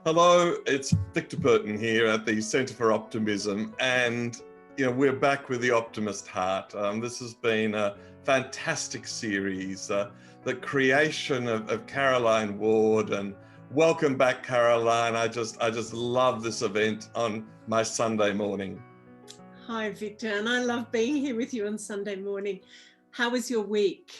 Hello, it's Victor Burton here at the Centre for Optimism, and we're back with the Optimist Heart. This has been a fantastic series, the creation of Caroline Ward, and welcome back, Caroline. I just love this event on my Sunday morning. Hi, Victor, and I love being here with you on Sunday morning. How was your week?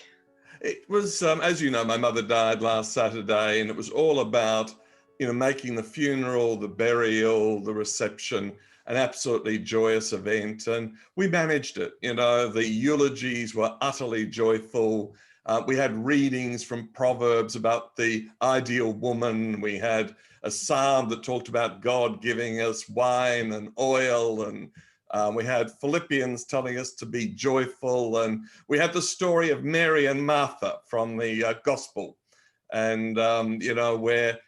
It was, as you know, my mother died last Saturday, and it was all about making the funeral, the burial, the reception, an absolutely joyous event. And we managed it. The eulogies were utterly joyful. We had readings from Proverbs about the ideal woman. We had a psalm that talked about God giving us wine and oil, and we had Philippians telling us to be joyful. And we had the story of Mary and Martha from the gospel. And, where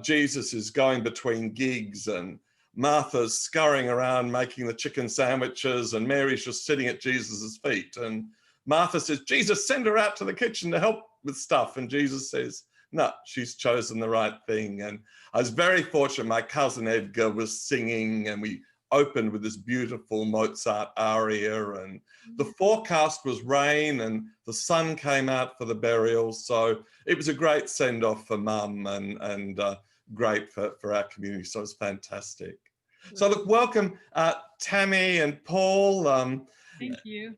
Jesus is going between gigs, and Martha's scurrying around making the chicken sandwiches, and Mary's just sitting at Jesus's feet. And Martha says, Jesus, send her out to the kitchen to help with stuff. And Jesus says, no, she's chosen the right thing. And I was very fortunate. My cousin Edgar was singing, and we opened with this beautiful Mozart aria, and the forecast was rain, and the sun came out for the burial. So it was a great send-off for Mum, and great for our community. So it was fantastic. So look, welcome Tami and Paul. Thank you.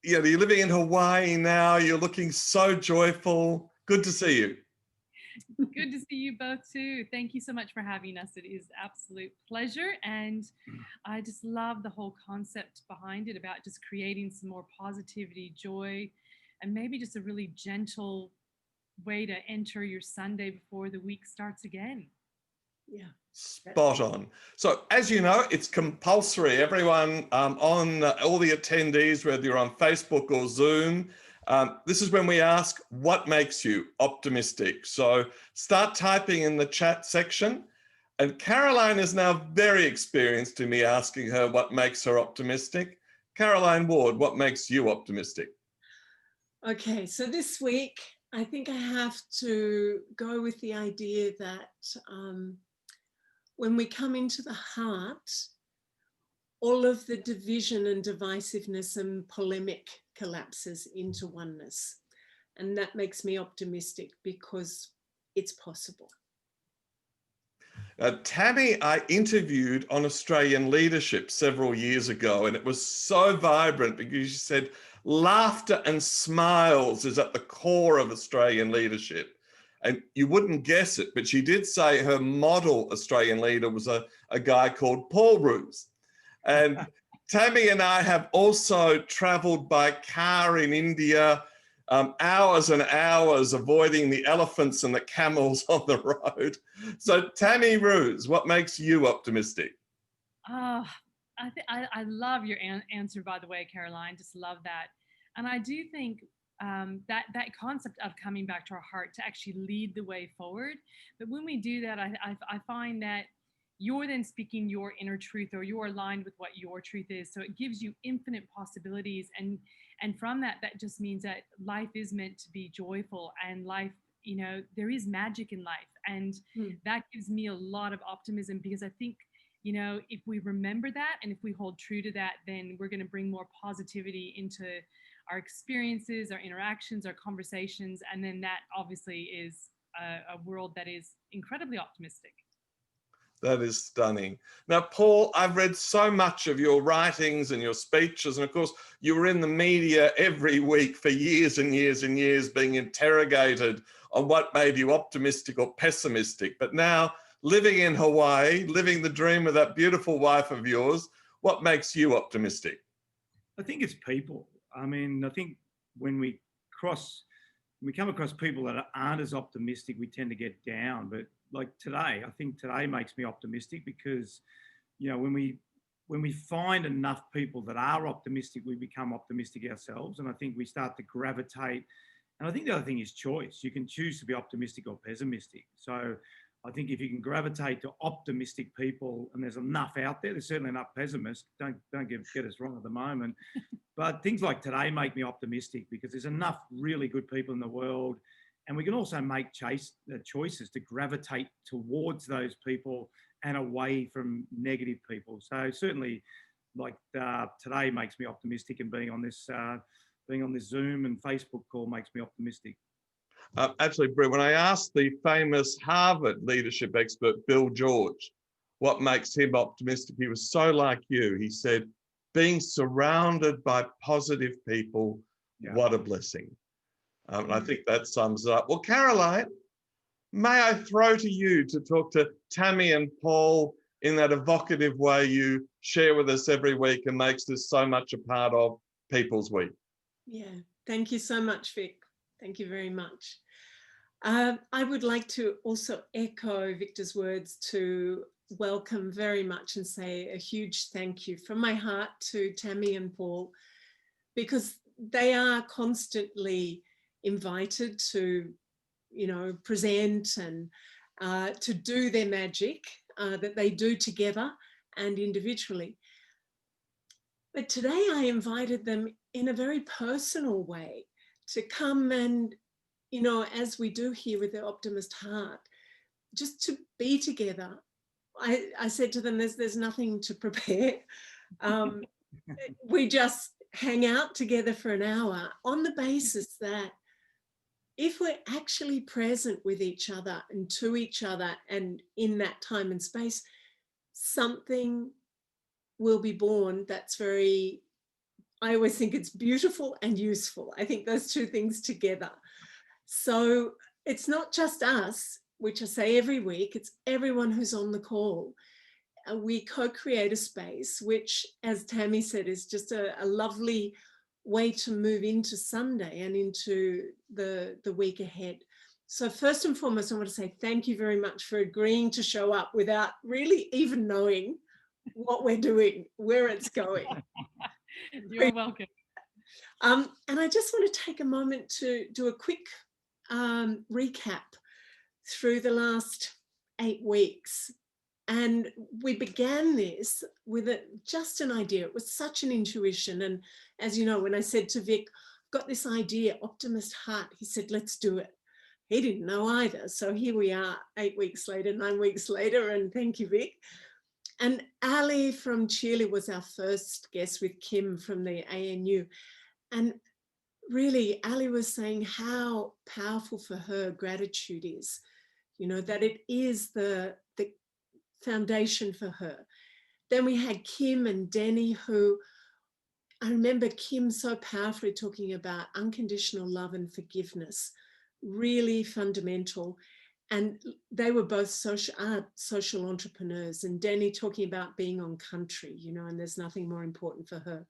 You're living in Hawaii now. You're looking so joyful. Good to see you. Good to see you both too. Thank you so much for having us. It is absolute pleasure. And I just love the whole concept behind it about just creating some more positivity, joy, and maybe just a really gentle way to enter your Sunday before the week starts again. Yeah. Spot on. So as you know, it's compulsory. Everyone on all the attendees, whether you're on Facebook or Zoom, this is when we ask, what makes you optimistic? So start typing in the chat section. And Caroline is now very experienced in me asking her what makes her optimistic. Caroline Ward, what makes you optimistic? Okay, so this week, I think I have to go with the idea that when we come into the heart, all of the division and divisiveness and polemic collapses into oneness. And that makes me optimistic because it's possible. Tami, I interviewed on Australian leadership several years ago, and it was so vibrant because she said laughter and smiles is at the core of Australian leadership. And you wouldn't guess it, but she did say her model Australian leader was a guy called Paul Roos. And Tami and I have also traveled by car in India, hours and hours avoiding the elephants and the camels on the road. So Tami Roos, what makes you optimistic? I love your answer, by the way, Caroline. Just love that. And I do think that concept of coming back to our heart to actually lead the way forward. But when we do that, I find that you're then speaking your inner truth, or you're aligned with what your truth is. So it gives you infinite possibilities. And from that just means that life is meant to be joyful, and life, there is magic in life. And that gives me a lot of optimism, because I think, if we remember that, and if we hold true to that, then we're going to bring more positivity into our experiences, our interactions, our conversations. And then that obviously is a world that is incredibly optimistic. That is stunning. Now, Paul, I've read so much of your writings and your speeches, and of course, you were in the media every week for years and years and years being interrogated on what made you optimistic or pessimistic. But now, living in Hawaii, living the dream with that beautiful wife of yours, what makes you optimistic? I think it's people. I mean, I think when we come across people that aren't as optimistic, we tend to get down. But like today, I think today makes me optimistic because, when we find enough people that are optimistic, we become optimistic ourselves. And I think we start to gravitate. And I think the other thing is choice. You can choose to be optimistic or pessimistic. So I think if you can gravitate to optimistic people, and there's enough out there, there's certainly enough pessimists, don't get us wrong at the moment. But things like today make me optimistic because there's enough really good people in the world. And we can also make choices to gravitate towards those people and away from negative people. So certainly, like today makes me optimistic, and being on this Zoom and Facebook call makes me optimistic. Absolutely, Brett. When I asked the famous Harvard leadership expert, Bill George, what makes him optimistic, he was so like you. He said, being surrounded by positive people, what a blessing. And I think that sums it up. Well, Caroline, may I throw to you to talk to Tami and Paul in that evocative way you share with us every week and makes this so much a part of People's Week. Yeah, thank you so much, Vic. Thank you very much. I would like to also echo Victor's words to welcome very much and say a huge thank you from my heart to Tami and Paul, because they are constantly invited to, you know, present and to do their magic that they do together and individually. But today I invited them in a very personal way to come and, you know, as we do here with the Optimist Heart, just to be together. I said to them, there's nothing to prepare. We just hang out together for an hour on the basis that if we're actually present with each other and to each other and in that time and space, something will be born that's very, I always think it's beautiful and useful. I think those two things together. So it's not just us, which I say every week, it's everyone who's on the call. We co-create a space, which, as Tami said, is just a lovely way to move into Sunday and into the week ahead. So first and foremost, I want to say thank you very much for agreeing to show up without really even knowing what we're doing, where it's going. You're welcome. And I just want to take a moment to do a quick recap through the last 8 weeks. And we began this with just an idea. It was such an intuition. And as you know, when I said to Vic, I've got this idea, Optimist Heart, he said, let's do it. He didn't know either. So here we are 8 weeks later, 9 weeks later, and thank you, Vic. And Ali from Chile was our first guest with Kim from the ANU. And really, Ali was saying how powerful for her gratitude is, you know, that it is the foundation for her. Then we had Kim and Denny, who I remember Kim so powerfully talking about unconditional love and forgiveness, really fundamental. And they were both social entrepreneurs, and Denny talking about being on country, you know, and there's nothing more important for her.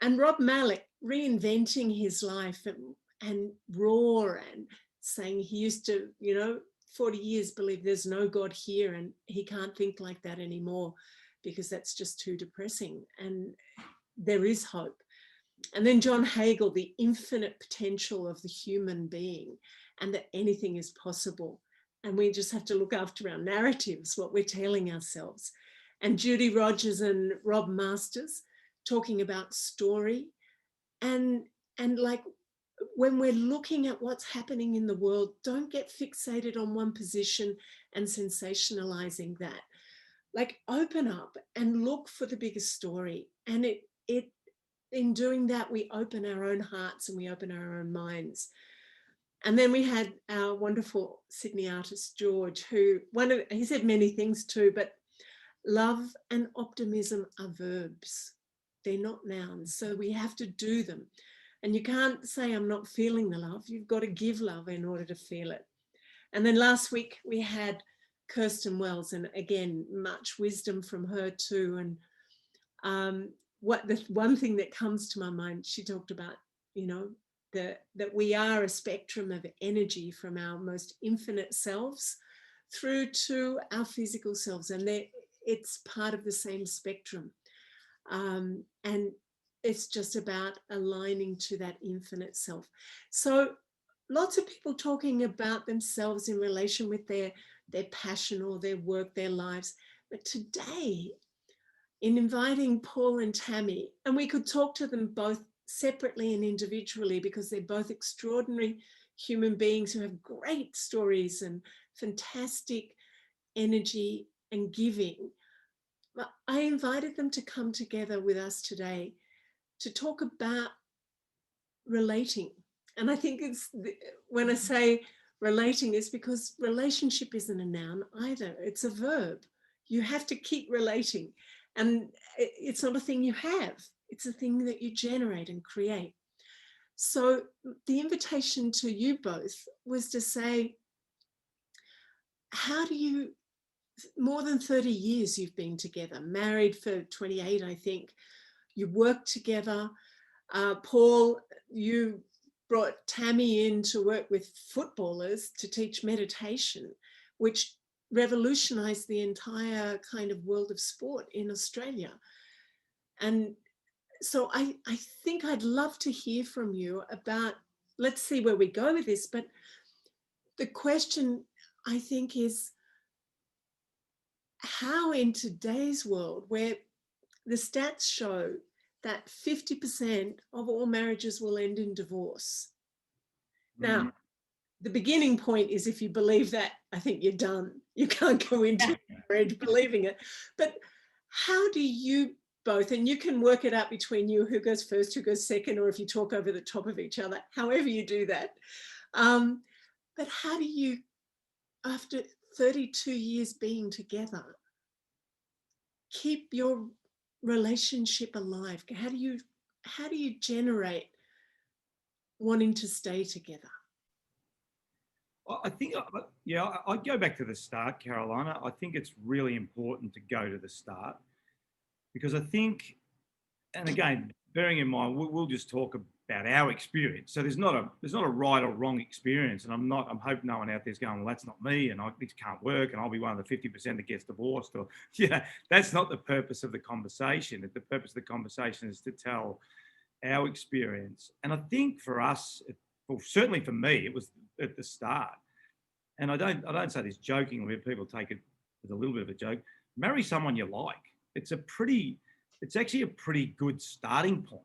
And Rob Malik reinventing his life and raw and saying he used to, you know, 40 years believe there's no God here and he can't think like that anymore because that's just too depressing. And there is hope. And then John Hagel, the infinite potential of the human being and that anything is possible. And we just have to look after our narratives, what we're telling ourselves. And Judy Rogers and Rob Masters talking about story. And like when we're looking at what's happening in the world, don't get fixated on one position and sensationalizing that. Like open up and look for the biggest story. And in doing that, we open our own hearts and we open our own minds. And then we had our wonderful Sydney artist, George, who he said many things too, but love and optimism are verbs. They're not nouns. So we have to do them. And you can't say, I'm not feeling the love. You've got to give love in order to feel it. And then last week we had Kirsten Wells, and again, much wisdom from her too. And what the one thing that comes to my mind, she talked about, you know, that we are a spectrum of energy from our most infinite selves through to our physical selves. And it's part of the same spectrum. And it's just about aligning to that infinite self. So lots of people talking about themselves in relation with their passion or their work, their lives. But today, in inviting Paul and Tami, and we could talk to them both separately and individually because they're both extraordinary human beings who have great stories and fantastic energy and giving. I invited them to come together with us today to talk about relating. And I think when I say relating, it's because relationship isn't a noun either. It's a verb. You have to keep relating. And it's not a thing you have. It's a thing that you generate and create. So the invitation to you both was to say, how do you, more than 30 years you've been together, married for 28, I think. You worked together. Paul, you brought Tami in to work with footballers to teach meditation, which revolutionized the entire kind of world of sport in Australia. And so I think I'd love to hear from you about, let's see where we go with this, but the question I think is, how in today's world, where the stats show that 50% of all marriages will end in divorce. Now, the beginning point is, if you believe that, I think you're done. You can't go into marriage believing it. But how do you both, and you can work it out between you, who goes first, who goes second, or if you talk over the top of each other, however you do that. But how do you, after 32 years being together, keep your relationship alive? How do you generate wanting to stay together? I think, yeah, I'd go back to the start, Carolina. I think it's really important to go to the start, because I think, and again, bearing in mind, we'll just talk about our experience. So there's not a right or wrong experience, and I'm hoping no one out there's going, well, that's not me, and this can't work, and I'll be one of the 50% that gets divorced, or that's not the purpose of the conversation. The purpose of the conversation is to tell our experience, and I think for us, well, certainly for me, it was at the start. And I don't say this jokingly, people take it as a little bit of a joke. Marry someone you like. It's actually a pretty good starting point,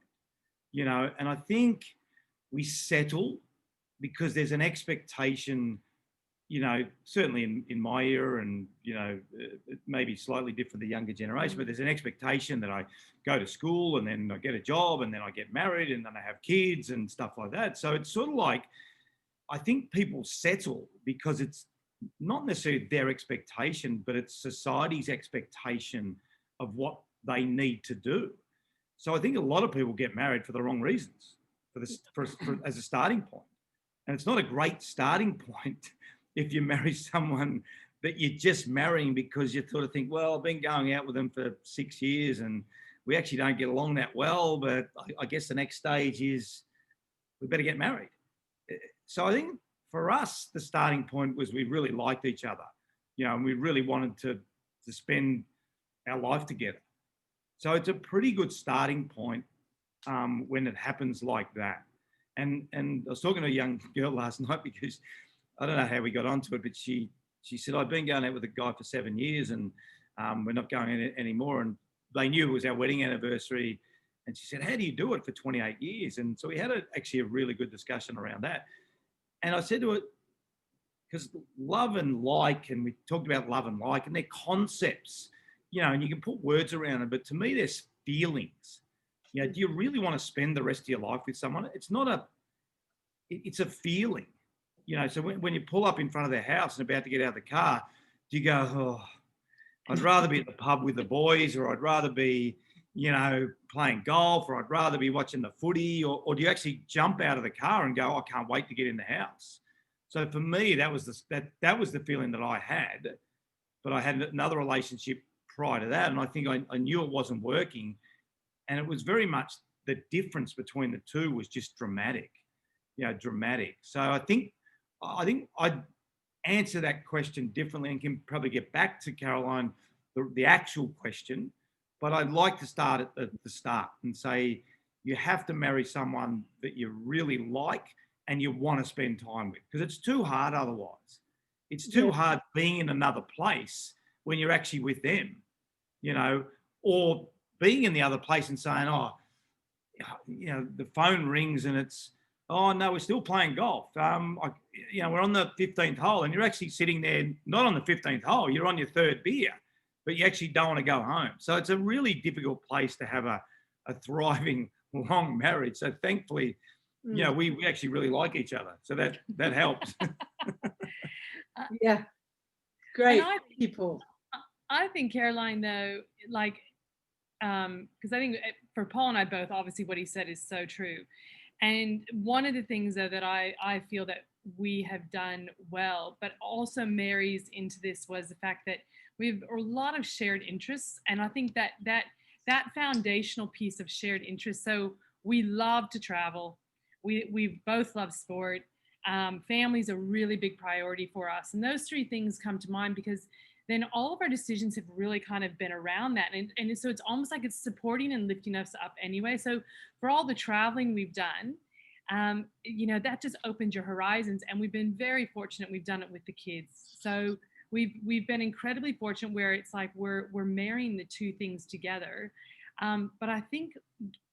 and I think we settle because there's an expectation, certainly in my era, and, it may be slightly different the younger generation, but there's an expectation that I go to school and then I get a job and then I get married and then I have kids and stuff like that. So it's sort of like, I think people settle because it's not necessarily their expectation, but it's society's expectation of what they need to do. So I think a lot of people get married for the wrong reasons, as a starting point. And it's not a great starting point if you marry someone that you're just marrying because you sort of think, well, I've been going out with them for 6 years and we actually don't get along that well, but I guess the next stage is we better get married. So I think for us, the starting point was we really liked each other, and we really wanted to spend our life together. So it's a pretty good starting point when it happens like that. And I was talking to a young girl last night, because I don't know how we got onto it, but she said, I've been going out with a guy for 7 years and we're not going in anymore. And they knew it was our wedding anniversary. And she said, how do you do it for 28 years? And so we had actually a really good discussion around that. And I said to her, because love and like, and we talked about love and like, and they're concepts, and you can put words around it, but to me, there's feelings. Do you really want to spend the rest of your life with someone? It's a feeling. So when you pull up in front of their house and about to get out of the car, do you go, oh, I'd rather be at the pub with the boys, or I'd rather be, playing golf, or I'd rather be watching the footy, or do you actually jump out of the car and go, I can't wait to get in the house? So for me, that was the feeling that I had, but I had another relationship prior to that, and I think I knew it wasn't working, and it was very much the difference between the two was just dramatic, dramatic. So I think I'd answer that question differently and can probably get back to Caroline, the actual question. But I'd like to start at the start and say, you have to marry someone that you really like and you want to spend time with, because it's too hard otherwise. It's too hard being in another place when you're actually with them, or being in the other place and saying, oh, the phone rings and it's, Oh no, we're still playing golf. We're on the 15th hole, and you're actually sitting there not on the 15th hole. You're on your third beer, but you actually don't want to go home. So it's a really difficult place to have a thriving long marriage. So thankfully, we actually really like each other. So that helps. Yeah, great people. I think, Caroline, though, like, because I think for Paul and I both, obviously what he said is so true. And one of the things, though, that I feel that we have done well, but also marries into this, was the fact that we have a lot of shared interests. And I think that foundational piece of shared interests. So we love to travel. We both love sport. Family's a really big priority for us. And those three things come to mind because then all of our decisions have really kind of been around that. And so it's almost like it's supporting and lifting us up anyway. So for all the traveling we've done, that just opened your horizons. And we've been very fortunate. We've done it with the kids. So we've been incredibly fortunate where it's like we're marrying the two things together. But I think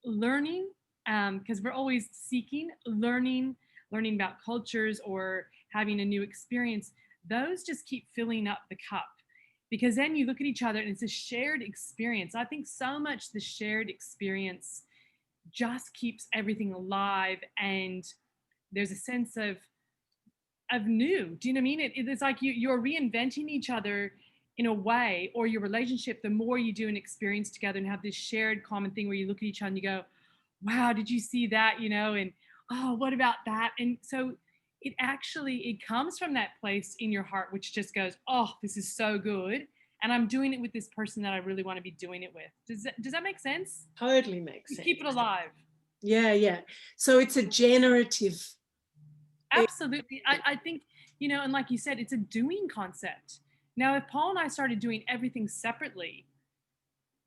learning, because we're always seeking, learning about cultures or having a new experience, those just keep filling up the cup. Because then you look at each other and it's a shared experience. I think so much the shared experience just keeps everything alive, and there's a sense of new. Do you know what I mean? It's like you're reinventing each other in a way, or your relationship, the more you do an experience together and have this shared common thing where you look at each other and you go, wow, did you see that? And oh, what about that? And so it comes from that place in your heart, which just goes, oh, this is so good. And I'm doing it with this person that I really want to be doing it with. Does that make sense? Totally makes sense. Keep it alive. Yeah. So it's a generative. Absolutely. I think, and like you said, it's a doing concept. Now, if Paul and I started doing everything separately,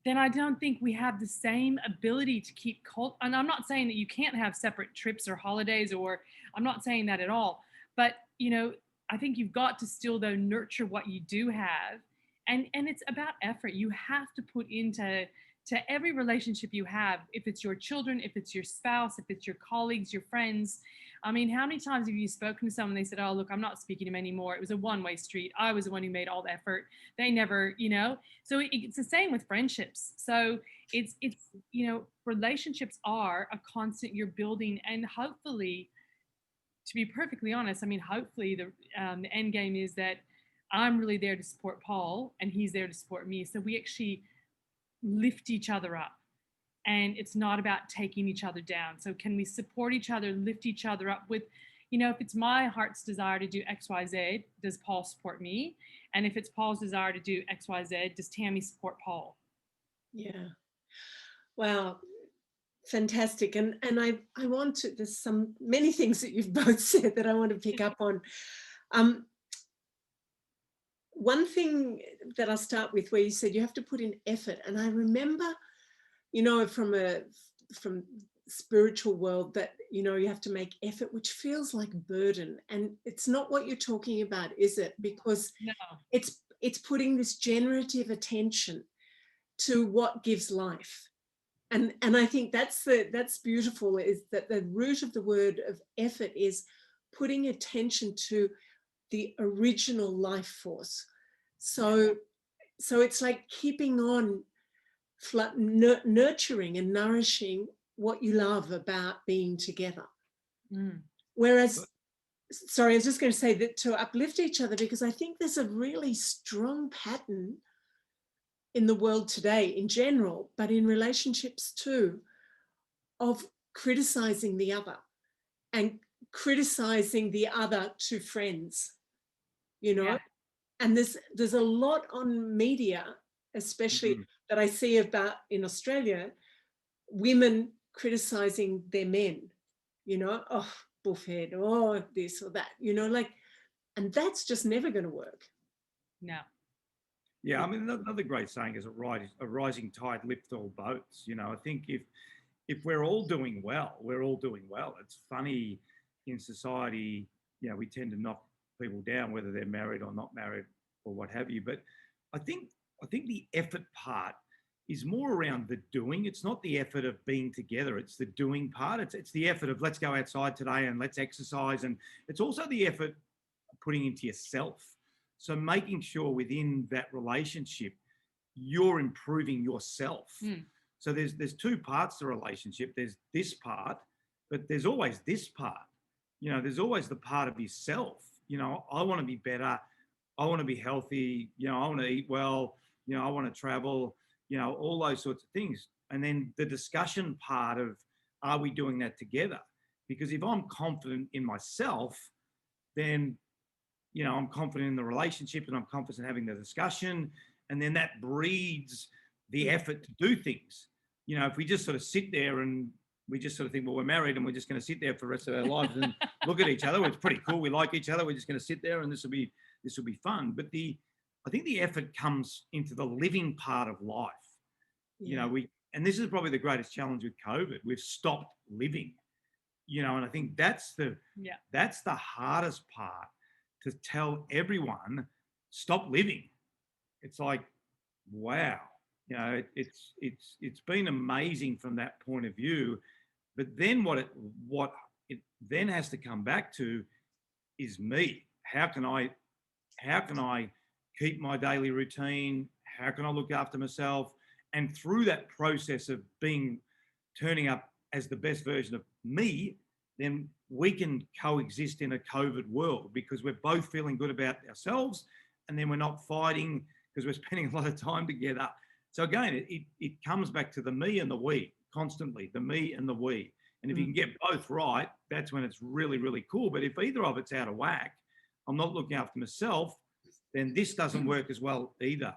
then I don't think we have the same ability to keep and I'm not saying that you can't have separate trips or holidays, or I'm not saying that at all. But, I think you've got to still, though, nurture what you do have. And it's about effort. You have to put into every relationship you have, if it's your children, if it's your spouse, if it's your colleagues, your friends. I mean, how many times have you spoken to someone, they said, oh, look, I'm not speaking to him anymore. It was a one-way street. I was the one who made all the effort. They never, So it's the same with friendships. So it's relationships are a constant you're building. And hopefully, to be perfectly honest, I mean, hopefully the end game is that I'm really there to support Paul and he's there to support me. So we actually lift each other up. And it's not about taking each other down. So can we support each other, lift each other up with, if it's my heart's desire to do X, Y, Z, does Paul support me? And if it's Paul's desire to do X, Y, Z, does Tami support Paul? Yeah. Wow. Fantastic. And I want to, there's many things that you've both said that I want to pick up on. One thing that I'll start with, where you said you have to put in effort. And I remember, from spiritual world, that, you have to make effort, which feels like burden. And it's not what you're talking about, is it? Because no. It's putting this generative attention to what gives life. And I think that's beautiful, is that the root of the word of effort is putting attention to the original life force. So it's like keeping on nurturing and nourishing what you love about being together. Whereas, sorry, I was just going to say that to uplift each other, because I think there's a really strong pattern in the world today in general, but in relationships too, of criticizing the other and criticizing the other to friends, and there's a lot on media, especially that I see about in Australia, women criticizing their men, oh, buffhead, oh, this or that, and that's just never going to work. No. Yeah, I mean, another great saying is a rising tide lifts all boats. I think if we're all doing well, we're all doing well. It's funny in society, we tend to knock people down, whether they're married or not married or what have you. But I think the effort part is more around the doing. It's not the effort of being together. It's the doing part. It's the effort of let's go outside today and let's exercise. And it's also the effort of putting into yourself. So making sure within that relationship, you're improving yourself. So there's two parts to the relationship. There's this part, but there's always this part. You know, there's always the part of yourself. You know, I want to be better. I want to be healthy. You know, I want to eat well. You know, I want to travel. You know, all those sorts of things. And then the discussion part of, are we doing that together? Because if I'm confident in myself, then, you know, I'm confident in the relationship and I'm confident in having the discussion. And then that breeds the effort to do things. You know, if we just sort of sit there and we just sort of think, well, we're married and we're just going to sit there for the rest of our lives and look at each other. It's pretty cool. We like each other. We're just going to sit there and this will be fun. But I think the effort comes into the living part of life. You know, and this is probably the greatest challenge with COVID. We've stopped living, you know, and I think that's the hardest part, to tell everyone, stop living. It's like, wow, you know, it's been amazing from that point of view. But then what it then has to come back to is me. How can I keep my daily routine? How can I look after myself? And through that process of turning up as the best version of me, then we can coexist in a COVID world, because we're both feeling good about ourselves, and then we're not fighting because we're spending a lot of time together. So again, it comes back to the me and the we constantly, the me and the we. And if you can get both right, that's when it's really, really cool. But if either of it's out of whack, I'm not looking after myself, then this doesn't work as well either.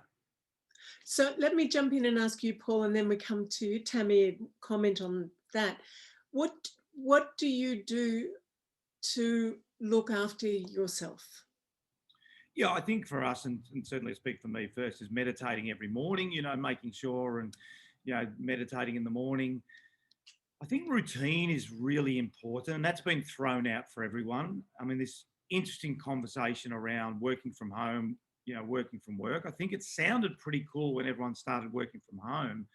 So let me jump in and ask you, Paul, and then we come to Tami, comment on that. What do you do to look after yourself? Yeah, I think for us, and certainly speak for me first, is meditating every morning, you know, making sure and, you know, meditating in the morning. I think routine is really important, and that's been thrown out for everyone. I mean, this interesting conversation around working from home, you know, working from work. I think it sounded pretty cool when everyone started working from home.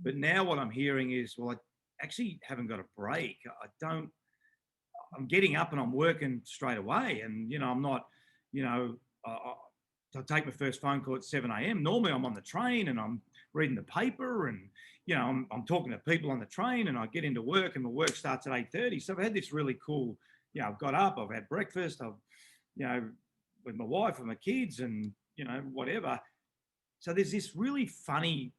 But now what I'm hearing is, well, I actually haven't got a break. I'm getting up and I'm working straight away. And, you know, I'm not, you know, I take my first phone call at 7 a.m. Normally I'm on the train and I'm reading the paper and, you know, I'm talking to people on the train, and I get into work and the work starts at 8:30. So I've had this really cool, you know, I've got up, I've had breakfast, I've, you know, with my wife and my kids and, you know, whatever. So there's this really funny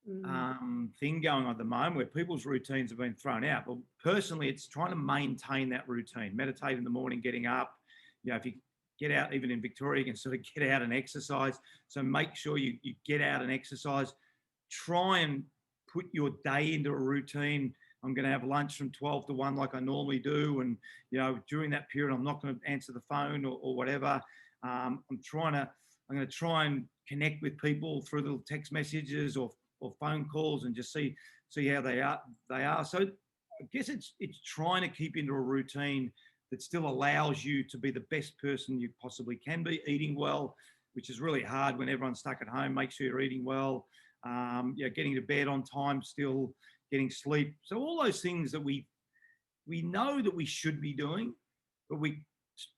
thing going on at the moment where people's routines have been thrown out. But personally, it's trying to maintain that routine, meditate in the morning, getting up. You know, if you get out, even in Victoria, you can sort of get out and exercise. So make sure you get out and exercise. Try and put your day into a routine. I'm going to have lunch from 12 to 1 like I normally do. And, you know, during that period, I'm not going to answer the phone or whatever. I'm going to try and connect with people through little text messages or phone calls and just see how they are. So I guess it's trying to keep into a routine that still allows you to be the best person you possibly can be, eating well, which is really hard when everyone's stuck at home. Make sure you're eating well, getting to bed on time, still getting sleep. So all those things that we know that we should be doing, but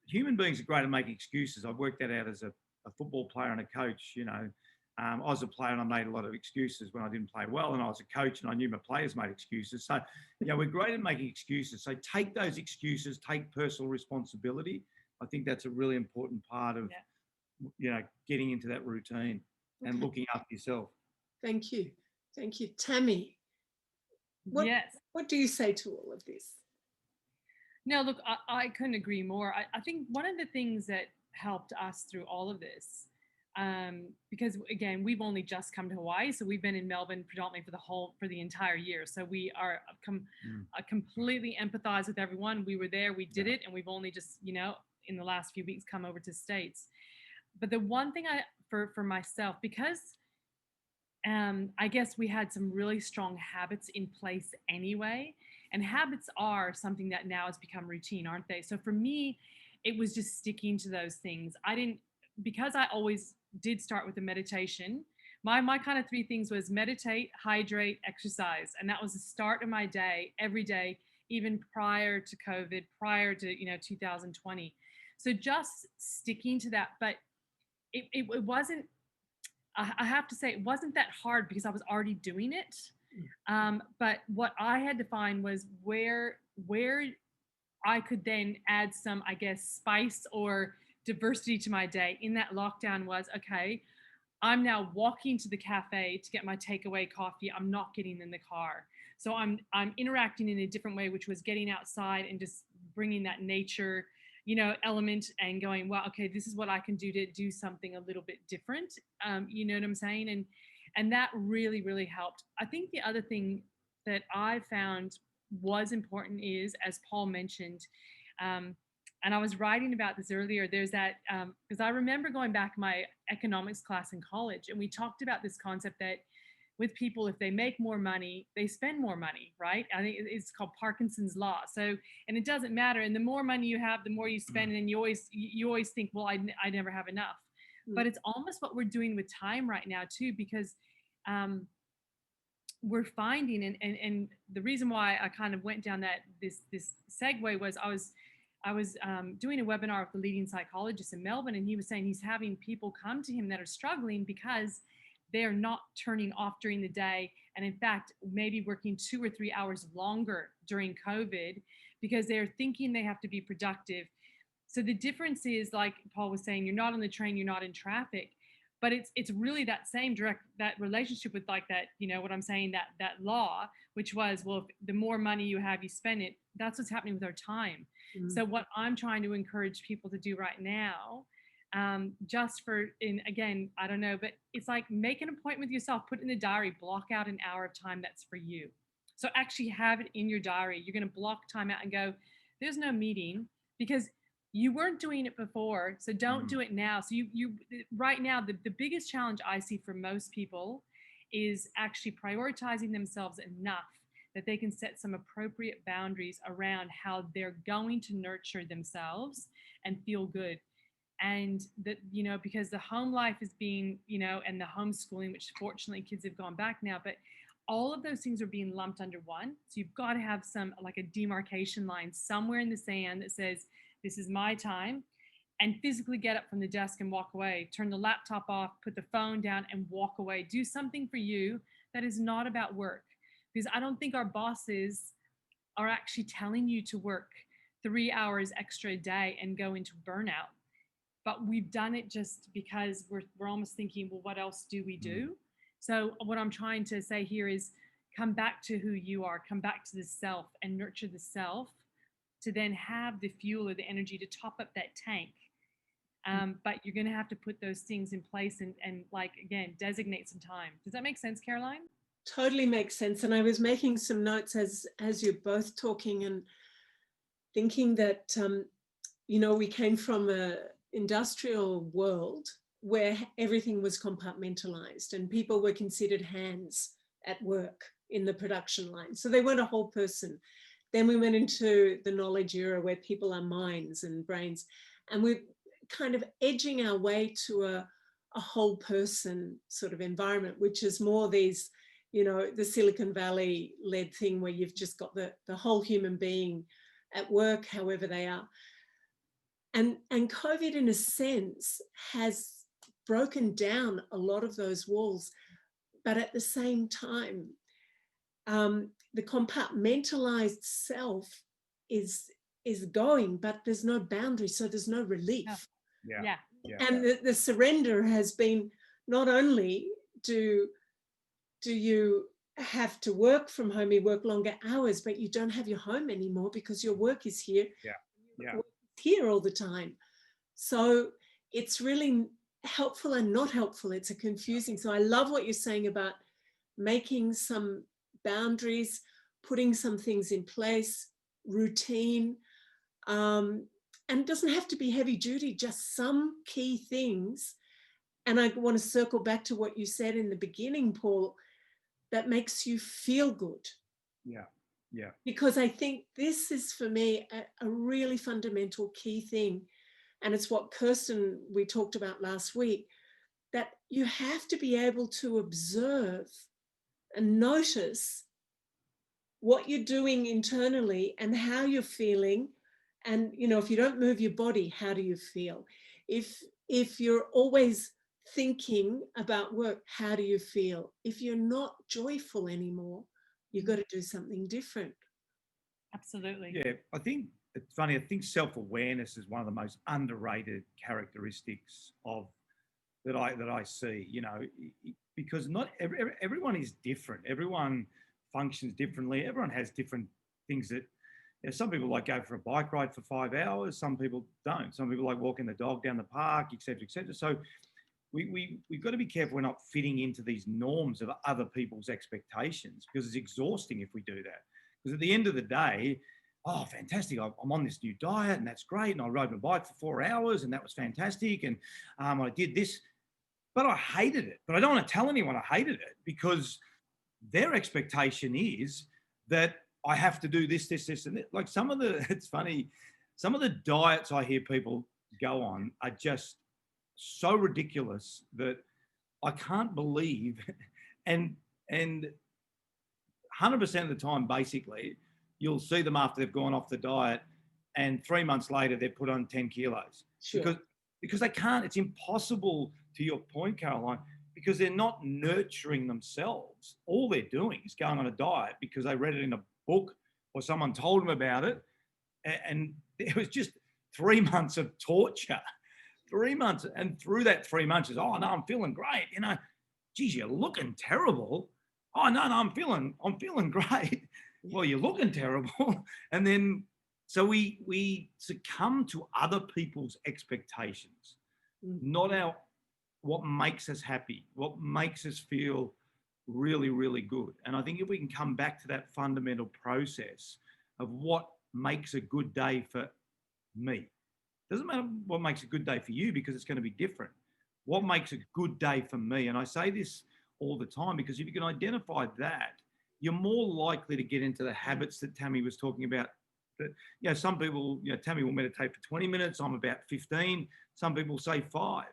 human beings are great at making excuses. I've worked that out as a football player and a coach. You know, I was a player and I made a lot of excuses when I didn't play well, and I was a coach and I knew my players made excuses. So, you know, we're great at making excuses. So take those excuses, take personal responsibility. I think that's a really important part of, you know, getting into that routine and looking after yourself. Thank you. Thank you. Tami, what do you say to all of this? No, look, I couldn't agree more. I think one of the things that helped us through all of this, because again, we've only just come to Hawaii, so we've been in Melbourne predominantly for the entire year. So we are completely empathize with everyone. We were there, we did it, and we've only just, you know, in the last few weeks come over to States. But the one thing for myself, because I guess we had some really strong habits in place anyway, and habits are something that now has become routine, aren't they? So for me, it was just sticking to those things. Because I always did start with a meditation my kind of 3 things was meditate, hydrate, exercise. And that was the start of my day every day, even prior to COVID, prior to, 2020. So just sticking to that. But it wasn't, I have to say, it wasn't that hard because I was already doing it. But what I had to find was where I could then add some, I guess, spice or diversity to my day in that lockdown was, okay, I'm now walking to the cafe to get my takeaway coffee. I'm not getting in the car. So I'm interacting in a different way, which was getting outside and just bringing that nature, element and going, well, okay, this is what I can do to do something a little bit different. You know what I'm saying? And that really, really helped. I think the other thing that I found was important is, as Paul mentioned, and I was writing about this earlier, there's that, because I remember going back to my economics class in college, and we talked about this concept that with people, if they make more money, they spend more money, right? I think it's called Parkinson's law. So, and it doesn't matter. And the more money you have, the more you spend, and you always think, well, I never have enough. But it's almost what we're doing with time right now too, because we're finding, and the reason why I kind of went down this segue was I was doing a webinar with the leading psychologist in Melbourne, and he was saying he's having people come to him that are struggling because they're not turning off during the day. And in fact, maybe working 2 or 3 hours longer during COVID because they're thinking they have to be productive. So the difference is, like Paul was saying, you're not on the train, you're not in traffic, but it's really that same that relationship with like that, what I'm saying, that law, which was, well, if the more money you have, you spend it. That's what's happening with our time. So what I'm trying to encourage people to do right now, again, I don't know, but it's like, make an appointment with yourself, put it in the diary, block out an hour of time that's for you. So actually have it in your diary. You're going to block time out and go, there's no meeting, because you weren't doing it before. So don't do it now. So you right now, the biggest challenge I see for most people is actually prioritizing themselves enough that they can set some appropriate boundaries around how they're going to nurture themselves and feel good. And that, because the home life is being, and the homeschooling, which fortunately kids have gone back now, but all of those things are being lumped under one. So you've got to have some, like a demarcation line somewhere in the sand that says, this is my time, and physically get up from the desk and walk away, turn the laptop off, put the phone down and walk away. Do something for you that is not about work, because I don't think our bosses are actually telling you to work 3 hours extra a day and go into burnout. But we've done it just because we're almost thinking, well, what else do we do? So what I'm trying to say here is come back to who you are, come back to the self and nurture the self to then have the fuel or the energy to top up that tank. But you're going to have to put those things in place and like, again, designate some time. Does that make sense, Caroline? Totally makes sense. And I was making some notes as you're both talking and thinking that, we came from a industrial world where everything was compartmentalized and people were considered hands at work in the production line. So they weren't a whole person. Then we went into the knowledge era where people are minds and brains, and we're kind of edging our way to a whole person sort of environment, which is more these, the Silicon Valley led thing where you've just got the whole human being at work, however they are. And COVID, in a sense, has broken down a lot of those walls, but at the same time, the compartmentalized self is going, but there's no boundary, so there's no relief. Yeah. And the surrender has been, not only do you have to work from home, you work longer hours, but you don't have your home anymore because your work is here. Here all the time. So it's really helpful and not helpful. It's a confusing. So I love what you're saying about making some boundaries, putting some things in place, routine, and it doesn't have to be heavy duty, just some key things. And I want to circle back to what you said in the beginning, Paul, that makes you feel good. Yeah. Because I think this is, for me, a really fundamental key thing. And it's what Kirsten, we talked about last week, that you have to be able to observe and notice what you're doing internally and how you're feeling. And, you know, if you don't move your body, how do you feel? If you're always thinking about work, how do you feel? If you're not joyful anymore, you've got to do something different. Absolutely. Yeah, I think it's funny. I think self-awareness is one of the most underrated characteristics of that I see. You know, because not everyone is different. Everyone functions differently. Everyone has different things that. You know, some people like go for a bike ride for 5 hours. Some people don't. Some people like walking the dog down the park, etc., etc. So we've got to be careful we're not fitting into these norms of other people's expectations, because it's exhausting if we do that. Because at the end of the day, oh, fantastic, I'm on this new diet and that's great. And I rode my bike for 4 hours and that was fantastic. And I did this, but I hated it. But I don't want to tell anyone I hated it, because their expectation is that I have to do this, this, this, and this. Like it's funny, some of the diets I hear people go on are just so ridiculous that I can't believe. And 100% of the time, basically, you'll see them after they've gone off the diet, and 3 months later they're put on 10 kilos. Sure. Because they can't. It's impossible, to your point, Caroline, because they're not nurturing themselves. All they're doing is going on a diet because they read it in a book or someone told them about it, and it was just 3 months of torture. 3 months, and through that 3 months is, oh no, I'm feeling great. You know, geez, you're looking terrible. Oh no, I'm feeling great. Well, you're looking terrible. And then so we succumb to other people's expectations, not what makes us happy, what makes us feel really, really good. And I think if we can come back to that fundamental process of what makes a good day for me. Doesn't matter what makes a good day for you, because it's going to be different. What makes a good day for me? And I say this all the time, because if you can identify that, you're more likely to get into the habits that Tami was talking about. That, you know, some people, you know, Tami will meditate for 20 minutes. I'm about 15. Some people say 5.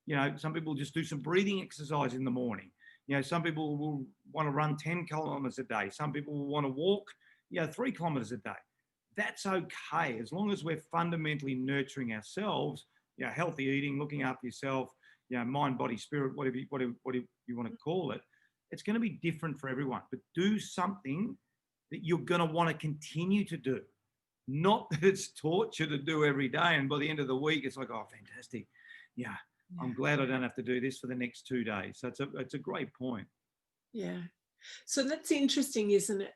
You know, some people just do some breathing exercise in the morning. You know, some people will want to run 10 kilometers a day. Some people will want to walk, 3 kilometers a day. That's okay, as long as we're fundamentally nurturing ourselves, healthy eating, looking after yourself, mind, body, spirit, whatever you want to call it. It's going to be different for everyone, but do something that you're going to want to continue to do. Not that it's torture to do every day, and by the end of the week, it's like, oh, fantastic. Yeah, I'm glad I don't have to do this for the next 2 days. So it's a great point. Yeah. So that's interesting, isn't it?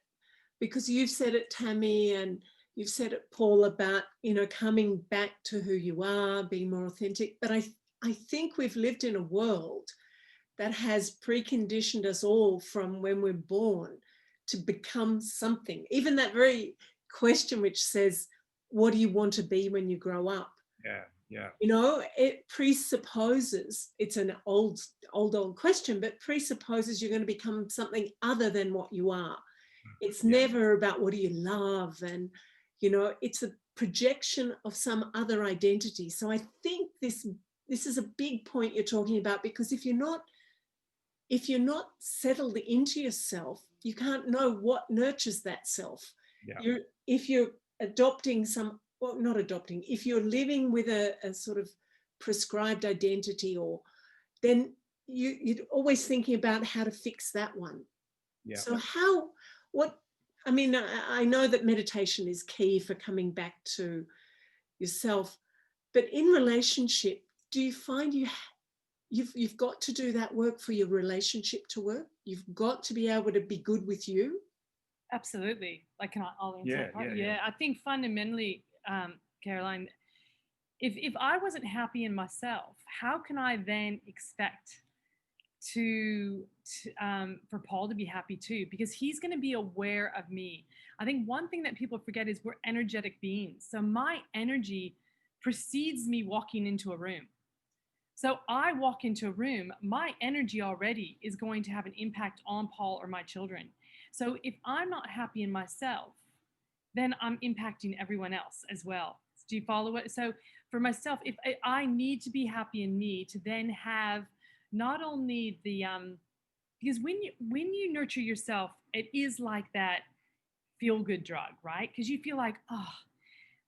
Because you've said it, Tami, and you've said it, Paul, about, coming back to who you are, being more authentic. But I think we've lived in a world that has preconditioned us all from when we're born to become something. Even that very question which says, what do you want to be when you grow up? Yeah. It presupposes, it's an old question, but presupposes you're going to become something other than what you are. It's never about what do you love, and it's a projection of some other identity. So I think this is a big point you're talking about, because if you're not settled into yourself, you can't know what nurtures that self. If you're adopting if you're living with a sort of prescribed identity, then you're always thinking about how to fix that one. So I know that meditation is key for coming back to yourself, but in relationship, do you find you've got to do that work for your relationship to work? You've got to be able to be good with you. Absolutely. Like, I'll answer that part. Yeah. I think fundamentally, Caroline, if I wasn't happy in myself, how can I then expect for Paul to be happy too? Because he's going to be aware of me. I think one thing that people forget is we're energetic beings. So my energy precedes me walking into a room. So I walk into a room, my energy already is going to have an impact on Paul or my children. So if I'm not happy in myself, then I'm impacting everyone else as well. Do you follow it? So for myself, if I need to be happy in me to then have not only the because when you nurture yourself, it is like that feel good drug, right? Because you feel like, oh,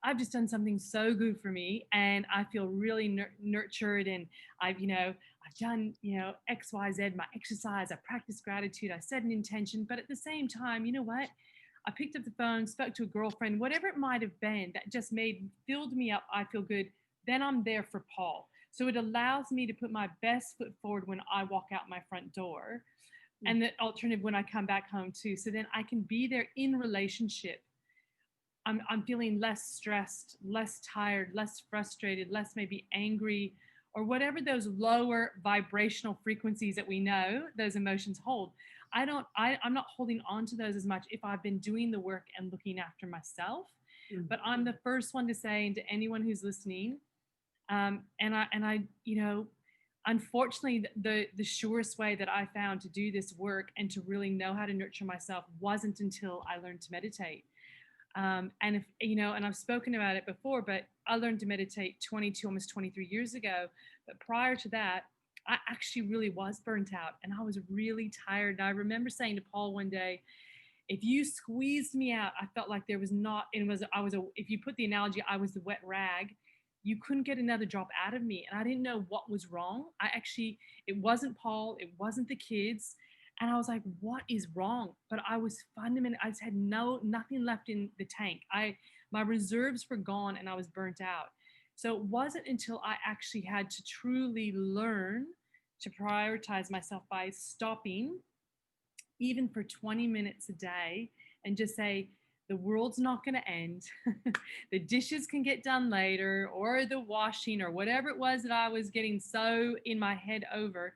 I've just done something so good for me, and I feel really nurtured, and I've done X, Y, Z, my exercise, I practice gratitude, I set an intention, but at the same time, you know what? I picked up the phone, spoke to a girlfriend, whatever it might have been that just filled me up. I feel good. Then I'm there for Paul. So it allows me to put my best foot forward when I walk out my front door, and the alternative when I come back home too. So then I can be there in relationship. I'm feeling less stressed, less tired, less frustrated, less maybe angry, or whatever those lower vibrational frequencies that we know those emotions hold. I'm not holding on to those as much if I've been doing the work and looking after myself. But I'm the first one to say, and to anyone who's listening, unfortunately, the surest way that I found to do this work and to really know how to nurture myself wasn't until I learned to meditate. And I've spoken about it before, but I learned to meditate 22, almost 23 years ago. But prior to that, I actually really was burnt out, and I was really tired. And I remember saying to Paul one day, if you squeezed me out, I felt like there was not, if you put the analogy, I was the wet rag, you couldn't get another drop out of me. And I didn't know what was wrong. It wasn't Paul, it wasn't the kids. And I was like, what is wrong? But I just had nothing left in the tank. My reserves were gone, and I was burnt out. So it wasn't until I actually had to truly learn to prioritize myself by stopping, even for 20 minutes a day, and just say, the world's not going to end. The dishes can get done later, or the washing, or whatever it was that I was getting so in my head over.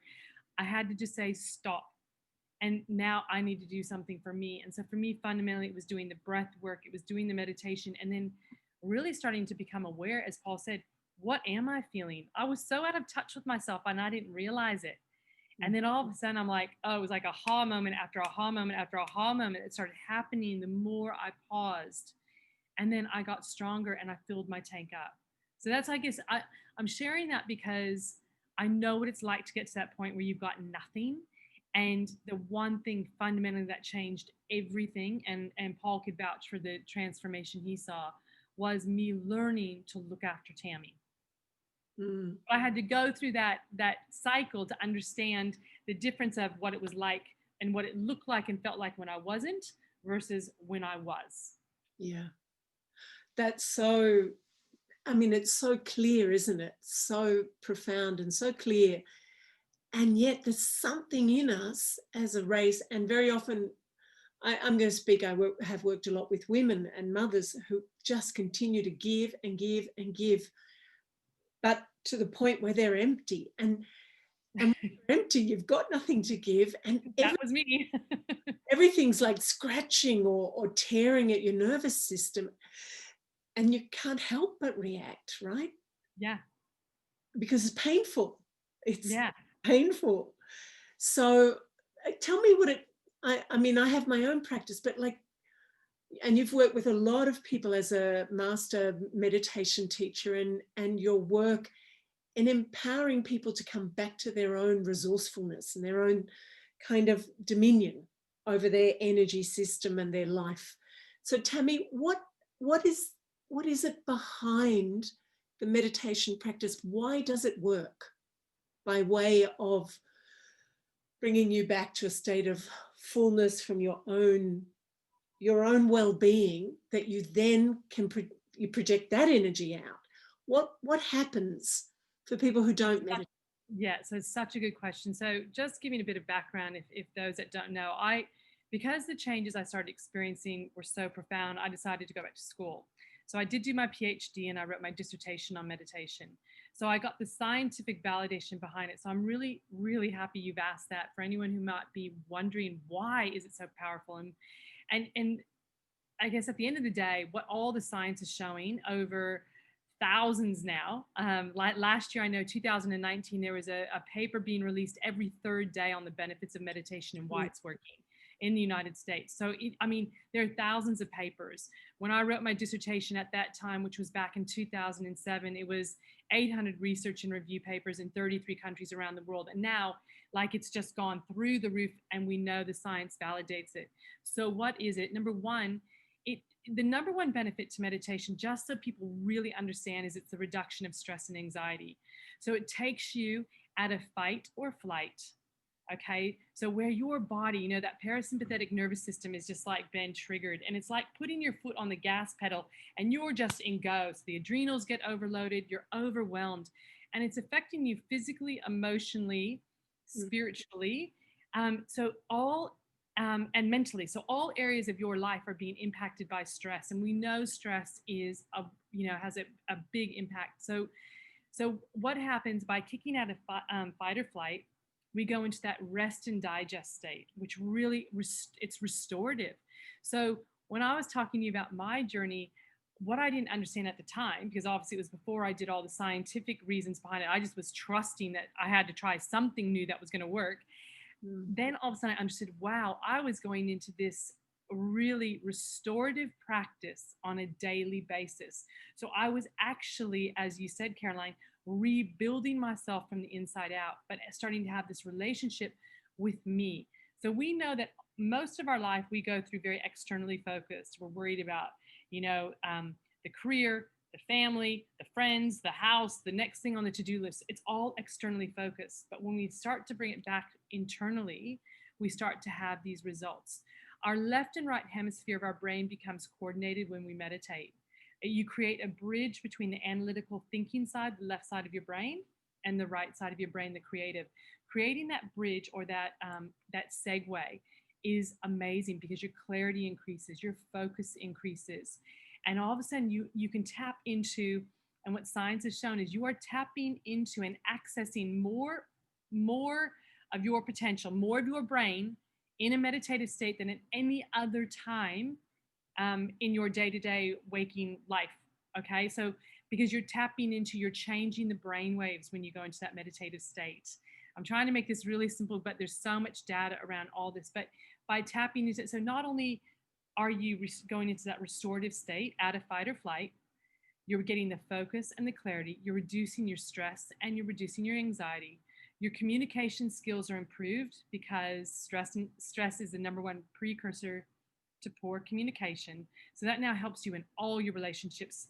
I had to just say, stop. And now I need to do something for me. And so for me, fundamentally, it was doing the breath work. It was doing the meditation, and then really starting to become aware, as Paul said, what am I feeling? I was so out of touch with myself, and I didn't realize it. And then all of a sudden I'm like, oh, it was like aha moment after aha moment after aha moment. It started happening the more I paused. And then I got stronger, and I filled my tank up. So that's, I guess, I'm sharing that because I know what it's like to get to that point where you've got nothing. And the one thing fundamentally that changed everything, and Paul could vouch for the transformation he saw, was me learning to look after Tami. I had to go through that cycle to understand the difference of what it was like and what it looked like and felt like when I wasn't versus when I was. Yeah. That's so, it's so clear, isn't it? So profound and so clear. And yet there's something in us as a race, and very often, I'm going to speak, have worked a lot with women and mothers who just continue to give and give and give, but to the point where they're empty. And when you're empty, you've got nothing to give. And that was me. Everything's like scratching or tearing at your nervous system. And you can't help but react, right? Yeah. Because it's painful. It's painful. So tell me what I have my own practice, but and you've worked with a lot of people as a master meditation teacher, and your work in empowering people to come back to their own resourcefulness and their own kind of dominion over their energy system and their life. So Tami, what is it behind the meditation practice? Why does it work? By way of bringing you back to a state of fullness from your own well-being, that you then can you project that energy out. What happens for people who don't meditate? Yeah, so it's such a good question. So just giving a bit of background, if those that don't know, because the changes I started experiencing were so profound, I decided to go back to school. So I did do my PhD, and I wrote my dissertation on meditation. So I got the scientific validation behind it. So I'm really, really happy you've asked that, for anyone who might be wondering, why is it so powerful? And I guess at the end of the day, what all the science is showing over thousands now, like last year, I know 2019, there was a paper being released every third day on the benefits of meditation and why it's working. in the United States. So, I mean, there are thousands of papers. When I wrote my dissertation at that time, which was back in 2007, it was 800 research and review papers in 33 countries around the world. And now, like, it's just gone through the roof, and we know the science validates it. So what is it? Number one, the number one benefit to meditation, just so people really understand, is it's the reduction of stress and anxiety. So it takes you out of fight or flight. Okay, so where your body, you know, that parasympathetic nervous system is just like been triggered, and it's like putting your foot on the gas pedal and you're just in go. So the adrenals get overloaded, you're overwhelmed, and it's affecting you physically, emotionally, spiritually, and mentally. So all areas of your life are being impacted by stress, and we know stress is has a big impact. So what happens by kicking out of fight or flight? We go into that rest and digest state, which really, it's restorative. So when I was talking to you about my journey, what I didn't understand at the time, because obviously it was before I did all the scientific reasons behind it, I just was trusting that I had to try something new that was going to work. Then all of a sudden I understood, wow, I was going into this really restorative practice on a daily basis. So I was actually, as you said, Caroline, rebuilding myself from the inside out, but starting to have this relationship with me. So we know that most of our life we go through very externally focused. We're worried about, the career, the family, the friends, the house, the next thing on the to-do list. It's all externally focused. But when we start to bring it back internally, we start to have these results. Our left and right hemisphere of our brain becomes coordinated when we meditate. You create a bridge between the analytical thinking side, the left side of your brain, and the right side of your brain, the creative. Creating that bridge, or that segue, is amazing, because your clarity increases, your focus increases, and all of a sudden you can tap into, and what science has shown is you are tapping into and accessing more of your potential, more of your brain in a meditative state than at any other time in your day-to-day waking life. Okay, so because you're tapping into, you're changing the brain waves when you go into that meditative state. I'm trying to make this really simple, but there's so much data around all this. But by tapping into it, so not only are you going into that restorative state out of fight or flight, you're getting the focus and the clarity, you're reducing your stress and you're reducing your anxiety. Your communication skills are improved, because stress is the number one precursor to poor communication. So that now helps you in all your relationships.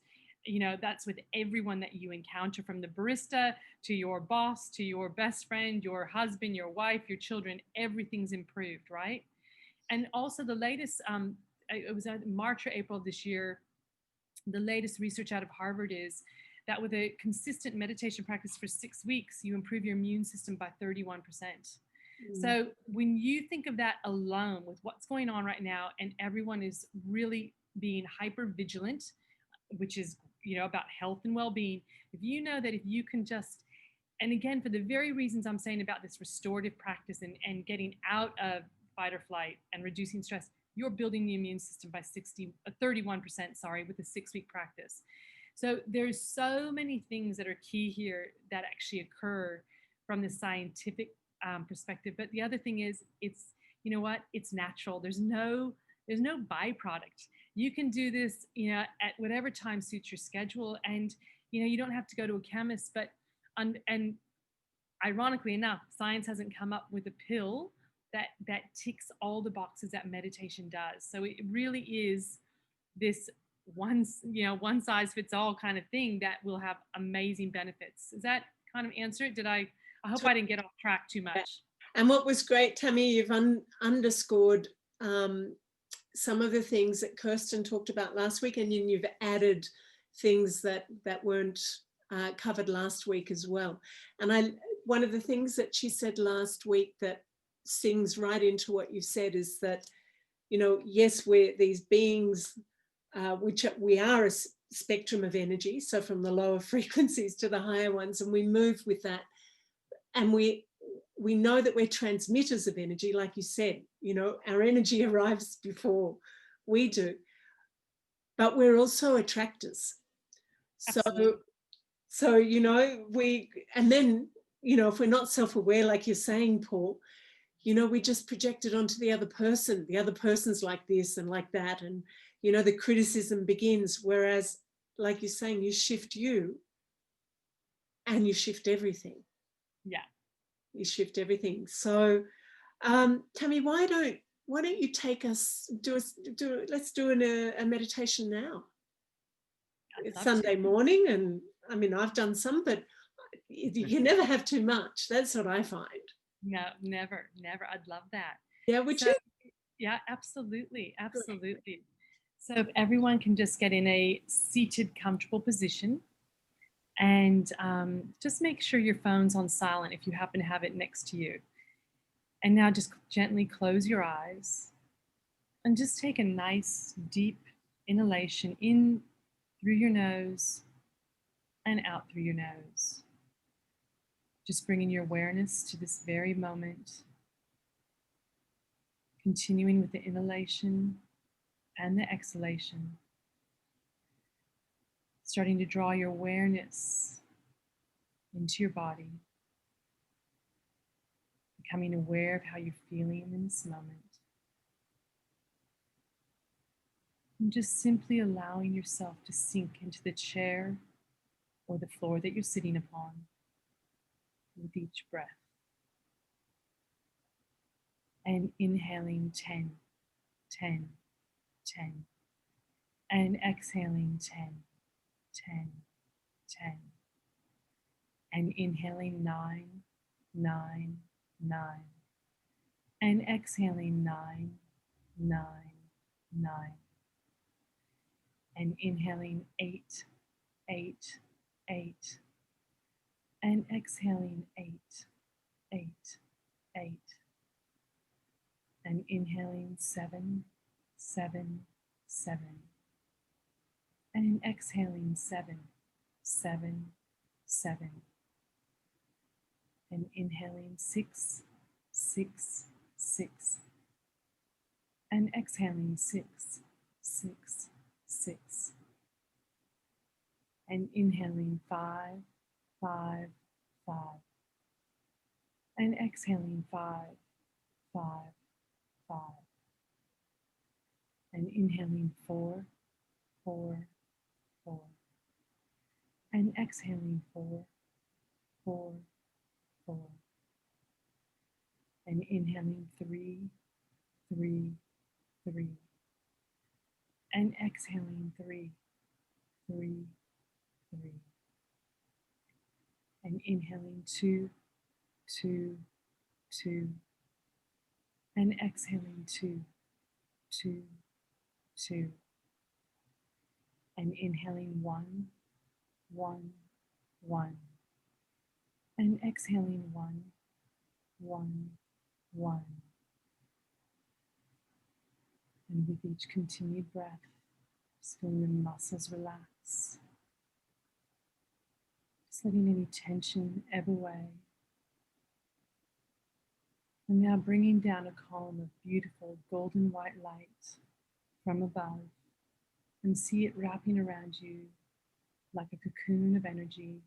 That's with everyone that you encounter, from the barista to your boss, to your best friend, your husband, your wife, your children. Everything's improved, right? And also the latest, it was March or April of this year, the latest research out of Harvard is that with a consistent meditation practice for 6 weeks, you improve your immune system by 31%. So when you think of that alone, with what's going on right now, and everyone is really being hyper vigilant, which is, about health and well-being, if you know that if you can just, and again, for the very reasons I'm saying about this restorative practice and getting out of fight or flight and reducing stress, you're building the immune system by 31%, with a 6-week practice. So there's so many things that are key here that actually occur from the scientific perspective. But the other thing is, it's, it's natural. There's no byproduct. You can do this, at whatever time suits your schedule, and you don't have to go to a chemist. But and ironically enough, science hasn't come up with a pill that ticks all the boxes that meditation does. So it really is this one size fits all kind of thing that will have amazing benefits. Does that kind of answer it? I hope I didn't get off track too much. And what was great, Tami, you've underscored some of the things that Kirsten talked about last week, and you've added things that weren't covered last week as well. And one of the things that she said last week that sings right into what you said is that, yes, we're these beings, which we are a spectrum of energy, so from the lower frequencies to the higher ones, and we move with that. And we know that we're transmitters of energy, like you said, our energy arrives before we do, but we're also attractors. Absolutely. So, and then, if we're not self-aware, like you're saying, Paul, you know, we just project it onto the other person. The other person's like this and like that. And, you know, the criticism begins. Whereas, like you're saying, you shift you and you shift everything. Yeah. You shift everything. So, Tami, why don't you take us, let's do a meditation now. It's Sunday morning, and I mean, I've done some, but you can never have too much. That's what I find. No, never. I'd love that. Yeah, would you? Yeah, absolutely. So if everyone can just get in a seated, comfortable position, and just make sure your phone's on silent if you happen to have it next to you. And now just gently close your eyes and just take a nice deep inhalation in through your nose and out through your nose. Just bringing your awareness to this very moment. Continuing with the inhalation and the exhalation. Starting to draw your awareness into your body. Becoming aware of how you're feeling in this moment. And just simply allowing yourself to sink into the chair or the floor that you're sitting upon with each breath. And inhaling 10, 10, 10. And exhaling 10, 10, 10. And inhaling 9, 9, 9. And exhaling 9, 9, 9. And inhaling 8, 8, 8. And exhaling 8, 8, 8. And inhaling 7, 7, 7. And exhaling 7, 7, 7. And inhaling 6, 6, 6. And exhaling 6, 6, 6. And inhaling 5, 5, 5. And exhaling 5, 5, 5. And inhaling 4, 4, 4. And exhaling 4, 4, 4. And inhaling 3, 3, 3. And exhaling 3, 3, 3. And inhaling 2, 2, 2. And exhaling 2, 2, 2. And inhaling 1, 1, 1. And exhaling 1, 1, 1. And with each continued breath, just feeling the muscles relax. Just letting any tension ebb away. And now bringing down a column of beautiful golden white light from above, and see it wrapping around you like a cocoon of energy,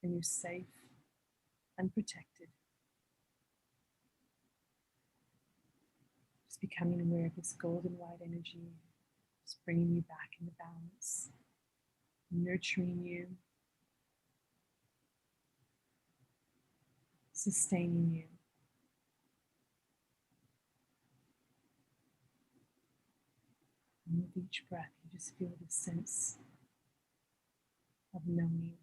and you're safe and protected. Just becoming aware of this golden white energy, just bringing you back into balance, nurturing you, sustaining you. And with each breath, you just feel this sense of knowing,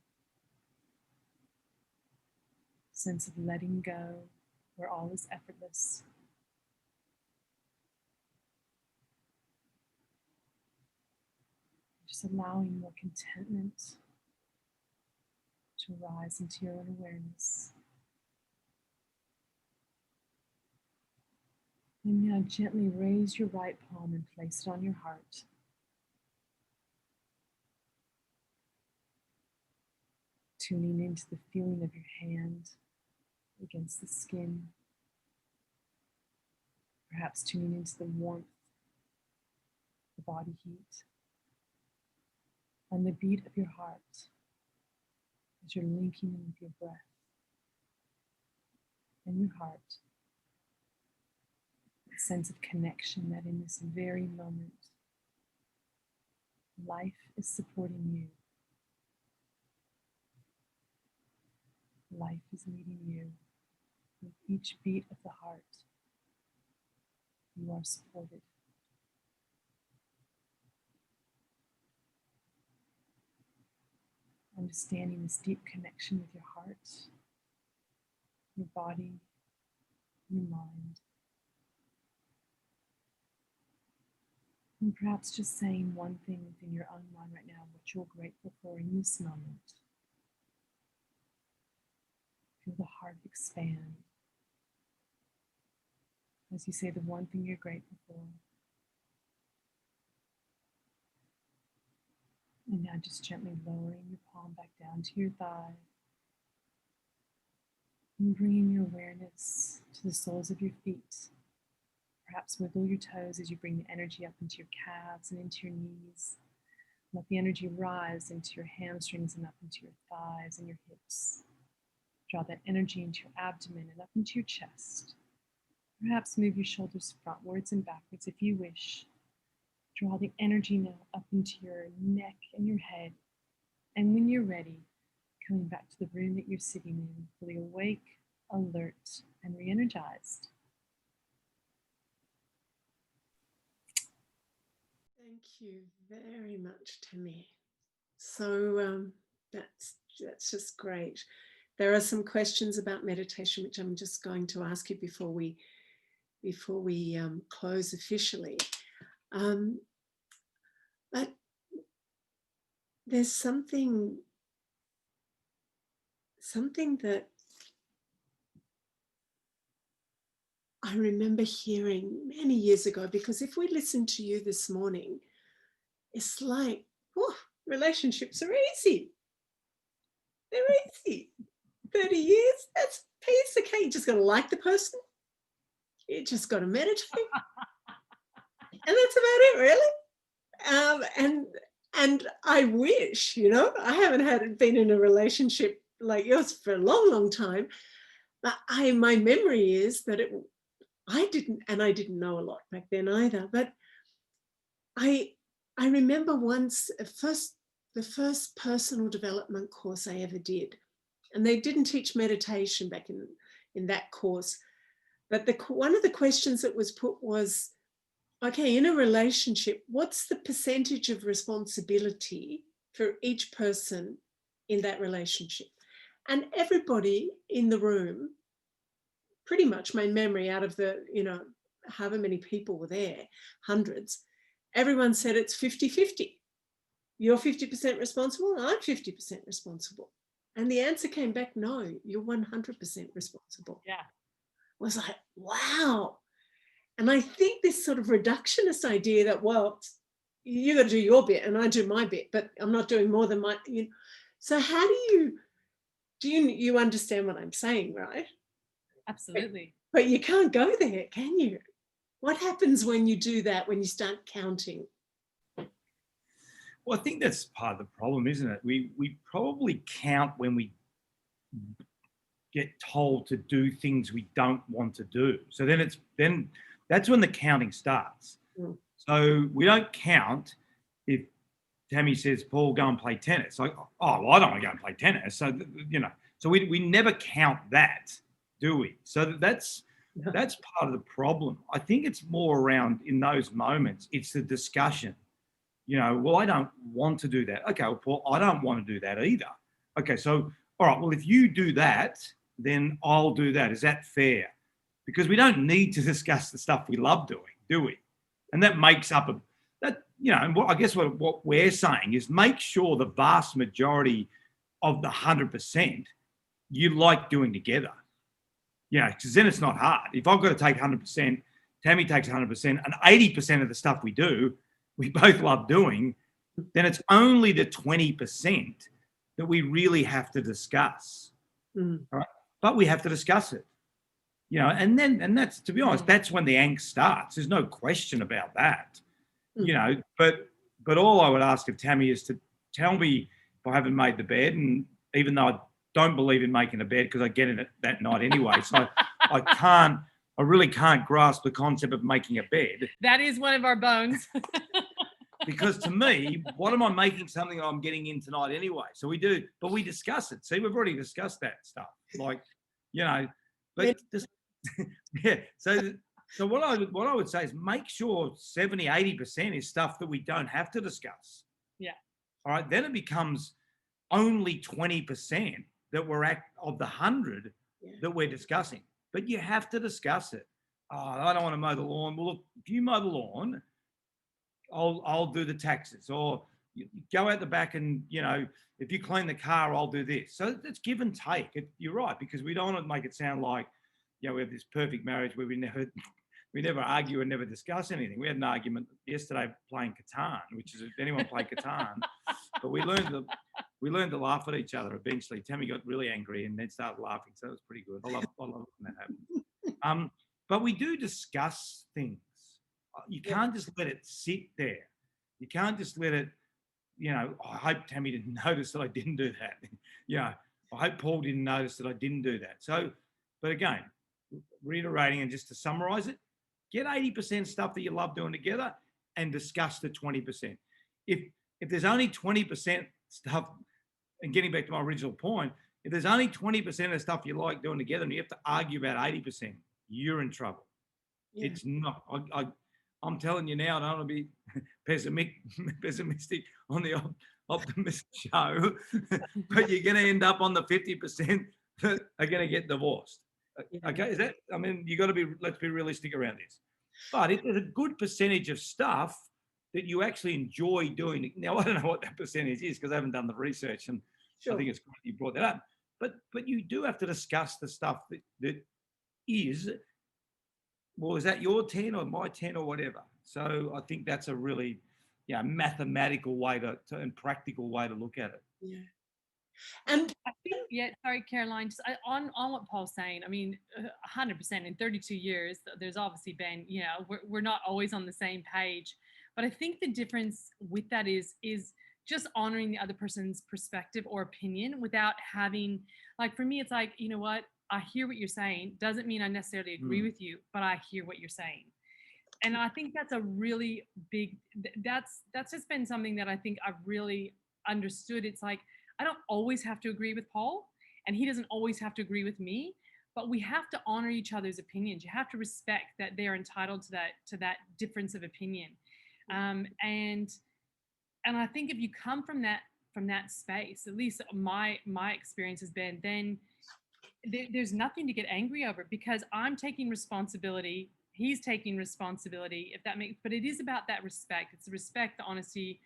sense of letting go, where all is effortless. Just allowing more contentment to rise into your own awareness. And now gently raise your right palm and place it on your heart. Tuning into the feeling of your hand against the skin. Perhaps tuning into the warmth, the body heat, and the beat of your heart as you're linking in with your breath and your heart a sense of connection that in this very moment, life is supporting you. Life is meeting you. With each beat of the heart, you are supported. Understanding this deep connection with your heart, your body, your mind. And perhaps just saying one thing within your own mind right now, what you're grateful for in this moment. Feel the heart expand as you say the one thing you're grateful for. And now just gently lowering your palm back down to your thigh. And bringing your awareness to the soles of your feet. Perhaps wiggle your toes as you bring the energy up into your calves and into your knees. Let the energy rise into your hamstrings and up into your thighs and your hips. Draw that energy into your abdomen and up into your chest. Perhaps move your shoulders frontwards and backwards if you wish. Draw the energy now up into your neck and your head. And when you're ready, coming back to the room that you're sitting in, fully awake, alert, and re-energized. Thank you very much, Tami. So that's just great. There are some questions about meditation, which I'm just going to ask you before we close officially. But there's something that I remember hearing many years ago, because if we listen to you this morning, it's like, oh, relationships are easy. They're easy. 30 years, that's a piece of cake. You just got to like the person. You just got to meditate. And that's about it, really. And I wish, I haven't been in a relationship like yours for a long, long time. But my memory is that I didn't know a lot back then either. But I remember once the first personal development course I ever did, and they didn't teach meditation back in that course. But one of the questions that was put was, okay, in a relationship, what's the percentage of responsibility for each person in that relationship? And everybody in the room, pretty much my memory out of the, however many people were there, hundreds, everyone said it's 50-50. You're 50% responsible, and I'm 50% responsible. And the answer came back, no, you're 100% responsible. Yeah. I was like, wow. And I think this sort of reductionist idea that, well, you got to do your bit and I do my bit, but I'm not doing more than my, So how do you understand what I'm saying, right? Absolutely. But you can't go there, can you? What happens when you do that, when you start counting? Well, I think that's part of the problem, isn't it? We probably count when we get told to do things we don't want to do. So then that's when the counting starts. Mm. So we don't count if Tami says, Paul, go and play tennis. Like, oh, well, I don't want to go and play tennis. So, so we never count that, do we? So that's part of the problem. I think it's more around in those moments, it's the discussion. Well, I don't want to do that. Okay, well, Paul, I don't want to do that either. Okay, so, all right, well, if you do that, then I'll do that. Is that fair? Because we don't need to discuss the stuff we love doing, do we? And that makes up and I guess what we're saying is make sure the vast majority of the 100% you like doing together. Because then it's not hard. If I've got to take 100%, Tami takes 100%, and 80% of the stuff we do, we both love doing, then it's only the 20% that we really have to discuss. Mm. All right? But we have to discuss it. And that's, to be honest, that's when the angst starts. There's no question about that. Mm. But all I would ask of Tami is to tell me if I haven't made the bed, and even though I don't believe in making a bed because I get in it that night anyway, so I can't I really can't grasp the concept of making a bed. That is one of our bones. Because to me, what am I making something I'm getting in tonight anyway? So we do, but we discuss it. See, we've already discussed that stuff. Like, you know, but just, yeah. So what I would say is make sure 70, 80% is stuff that we don't have to discuss. Yeah. All right. Then it becomes only 20% that we're of the 100 that we're discussing. But you have to discuss it. Oh, I don't want to mow the lawn. Well, look, if you mow the lawn, I'll do the taxes, or you go out the back and, you know, if you clean the car, I'll do this. So it's give and take. You're right, because we don't want to make it sound like, you know, we have this perfect marriage where we never argue and never discuss anything. We had an argument yesterday playing Catan, which is, if anyone played Catan, but we learned to laugh at each other eventually. Tami got really angry and then started laughing, so it was pretty good. I love when that happens. But we do discuss things. You can't just let it sit there. You can't just let it, you know, I hope Tami didn't notice that I didn't do that. You know, I hope Paul didn't notice that I didn't do that. So, but again, reiterating and just to summarize it, get 80% stuff that you love doing together and discuss the 20%. If there's only 20% stuff, and getting back to my original point, if there's only 20% of stuff you like doing together and you have to argue about 80%, you're in trouble. Yeah. It's not. I'm telling you now, I don't want to be pessimistic on the Optimist show, but you're going to end up on the 50% that are going to get divorced. Okay, is that? I mean, let's be realistic around this. But if there's a good percentage of stuff that you actually enjoy doing, now I don't know what that percentage is because I haven't done the research, and I think it's good you brought that up. But you do have to discuss the stuff that is. Well, is that your 10 or my 10 or whatever? So I think that's a really, mathematical way and practical way to look at it. Yeah. And I think, sorry, Caroline, just on what Paul's saying, I mean, 100% in 32 years, there's obviously been, we're not always on the same page. But I think the difference with that is just honoring the other person's perspective or opinion without having, like, for me, it's like, you know what? I hear what you're saying. Doesn't mean I necessarily agree with you, but I hear what you're saying. And I think that's a really big, that's just been something that I think I've really understood. It's like, I don't always have to agree with Paul, and he doesn't always have to agree with me, but we have to honor each other's opinions. You have to respect that they're entitled to that difference of opinion. And I think if you come from that space, at least my experience has been, then there's nothing to get angry over, because I'm taking responsibility, he's taking responsibility, if that makes, but it is about that respect. It's the respect, the honesty,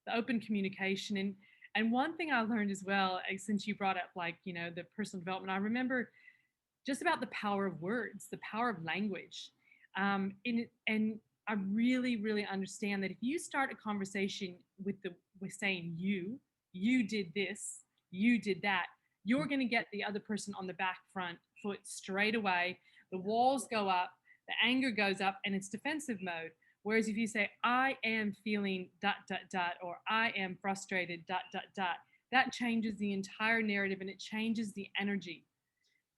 the open communication. And one thing I learned as well, since you brought up, like, the personal development, I remember just about the power of words, the power of language. And I really, really understand that if you start a conversation with saying you did this, you did that, you're going to get the other person on the back foot straight away. The walls go up, the anger goes up, and it's defensive mode. Whereas if you say, I am feeling ... or I am frustrated ... that changes the entire narrative, and it changes the energy.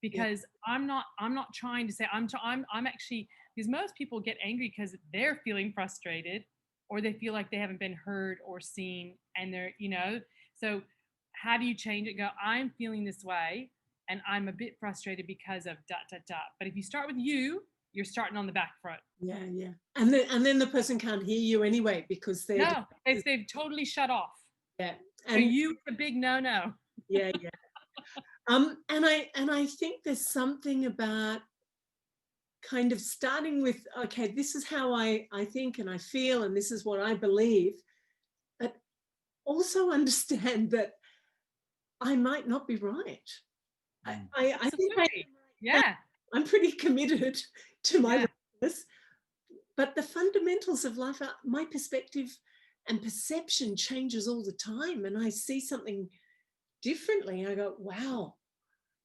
Because I'm not trying to say, I'm actually, because most people get angry because they're feeling frustrated, or they feel like they haven't been heard or seen, and they're, so how do you change it? Go, I'm feeling this way, and I'm a bit frustrated because of ... But if you start with you're starting on the back front. Yeah. And then the person can't hear you anyway, because they've totally shut off. Yeah. And so you, the big no. Yeah. And I think there's something about kind of starting with, okay, this is how I think and I feel, and this is what I believe, but also understand that I might not be right. I think I'm pretty committed to my rightness, but the fundamentals of life are, my perspective and perception changes all the time, and I see something differently. I go, wow,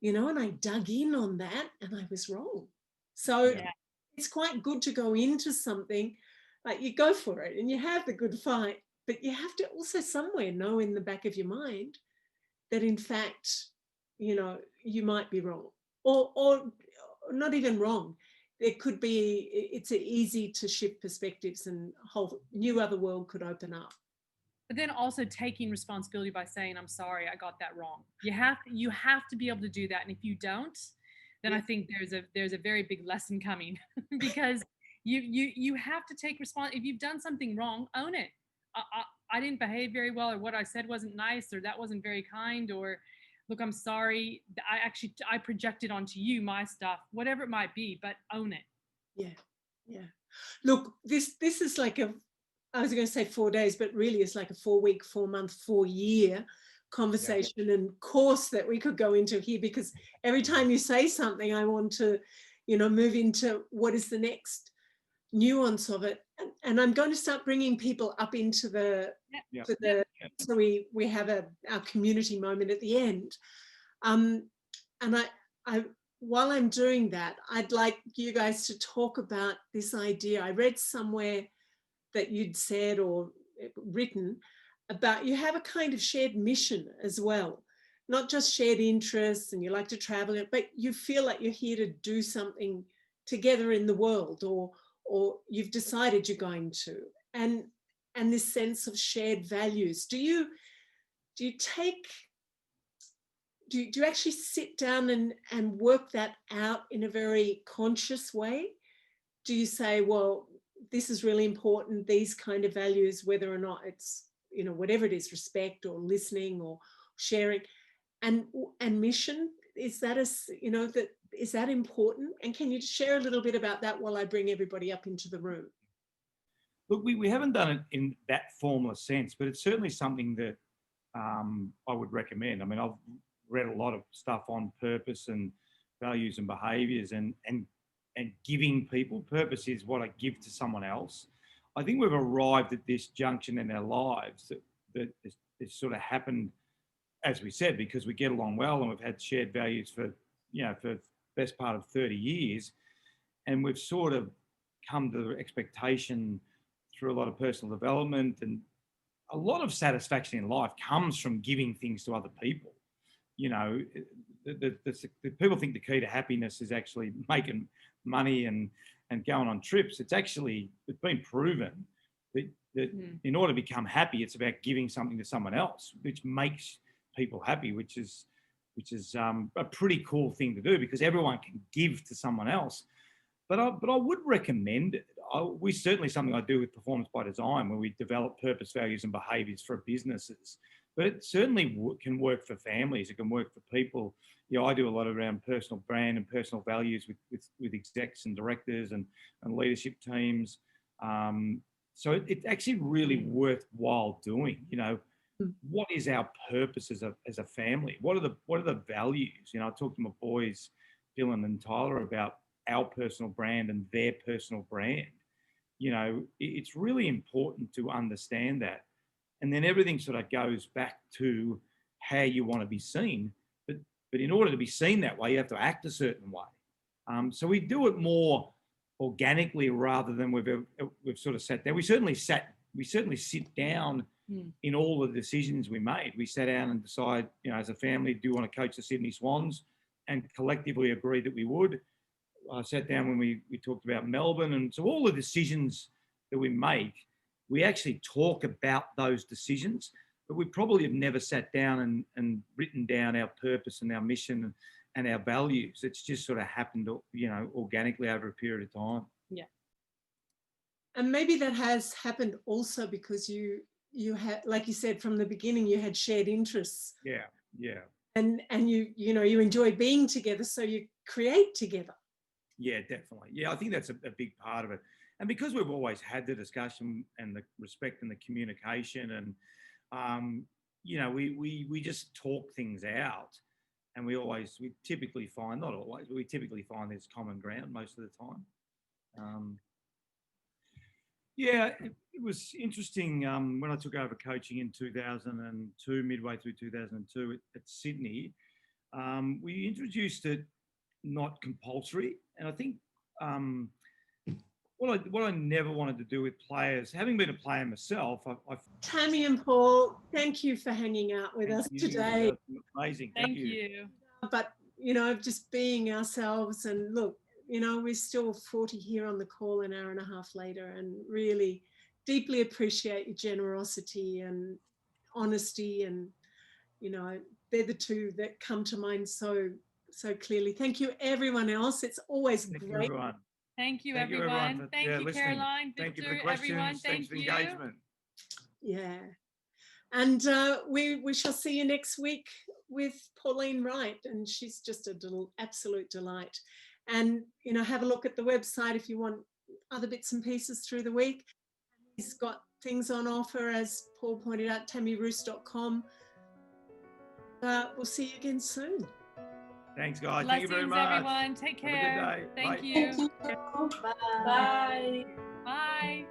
and I dug in on that and I was wrong. So it's quite good to go into something, like you go for it and you have the good fight, but you have to also somewhere know in the back of your mind that in fact, you might be wrong, or not even wrong. it could be, it's easy to shift perspectives and a whole new other world could open up. But then also taking responsibility by saying, I'm sorry, I got that wrong. You have to be able to do that. And if you don't, then I think there's a very big lesson coming because you have to take if you've done something wrong, own it. I didn't behave very well, or what I said wasn't nice, or that wasn't very kind, or look, I'm sorry. I projected onto you my stuff, whatever it might be, but own it. Yeah. Look, this is like I was going to say 4 days, but really it's like a 4-week, 4-month, 4-year conversation and course that we could go into here, because every time you say something, I want to, move into what is the next nuance of it. And I'm going to start bringing people up into so we have our community moment at the end. And I while I'm doing that, I'd like you guys to talk about this idea. I read somewhere that you'd said or written about you have a kind of shared mission as well, not just shared interests and you like to travel, but you feel like you're here to do something together in the world, or you've decided you're going to, and this sense of shared values. Do you actually sit down and work that out in a very conscious way? Do you say, well, this is really important, these kind of values, whether or not it's, whatever it is, respect or listening or sharing, and mission, is that is that important? And can you share a little bit about that while I bring everybody up into the room? Look, we haven't done it in that formal a sense, but it's certainly something that I would recommend. I mean, I've read a lot of stuff on purpose and values and behaviours and giving people. Purpose is what I give to someone else. I think we've arrived at this junction in our lives that it's sort of happened, as we said, because we get along well and we've had shared values for the best part of 30 years. And we've sort of come to the expectation through a lot of personal development, and a lot of satisfaction in life comes from giving things to other people. The people think the key to happiness is actually making money and going on trips. It's been proven that in order to become happy, it's about giving something to someone else, which makes people happy, which is a pretty cool thing to do, because everyone can give to someone else. But I would recommend it. We certainly something I do with Performance by Design, where we develop purpose, values and behaviours for businesses. But it certainly can work for families. It can work for people. I do a lot around personal brand and personal values with execs and directors and leadership teams. So it's actually really worthwhile doing. What is our purpose as a family? What are the values? I talk to my boys, Dylan and Tyler, about our personal brand and their personal brand. It's really important to understand that. And then everything sort of goes back to how you want to be seen. But in order to be seen that way, you have to act a certain way. So we do it more organically rather than we've sort of sat there. We certainly sit down in all the decisions we made. We sat down and decided, as a family, do you want to coach the Sydney Swans? And collectively agreed that we would. I sat down when we talked about Melbourne. And so all the decisions that we make, we actually talk about those decisions, but we probably have never sat down and written down our purpose and our mission and our values. It's just sort of happened, organically over a period of time. Yeah. And maybe that has happened also because you had, like you said, from the beginning, you had shared interests. Yeah. And you enjoy being together, so you create together. Yeah, definitely. Yeah, I think that's a big part of it. And because we've always had the discussion and the respect and the communication, and we just talk things out, and we typically find, not always, but we typically find there's common ground most of the time. It was interesting when I took over coaching in 2002, midway through 2002 at Sydney. We introduced it not compulsory, and I think what I never wanted to do with players, having been a player myself, Tami and Paul, thank you for hanging out with us today. Amazing. Thank you. But just being ourselves, and look, you know, we're still 40 here on the call an hour and a half later, and really deeply appreciate your generosity and honesty. And, you know, they're the two that come to mind so clearly. Thank you, everyone else. It's always Thank you, great. everyone. Thank you, Thank you, everyone. everyone, for Thank you, listening. Caroline, Thank you Victor, for the questions. everyone. Thanks for the you. engagement. Yeah. And we shall see you next week with Pauline Wright, and she's just an absolute delight. And, you know, have a look at the website if you want other bits and pieces through the week. He's got things on offer, as Paul pointed out, tamiroos.com. We'll see you again soon. Thanks, guys. Blessings, Thank you very much. everyone. Take care. Have a good day. Thank Bye. you. Bye. Bye.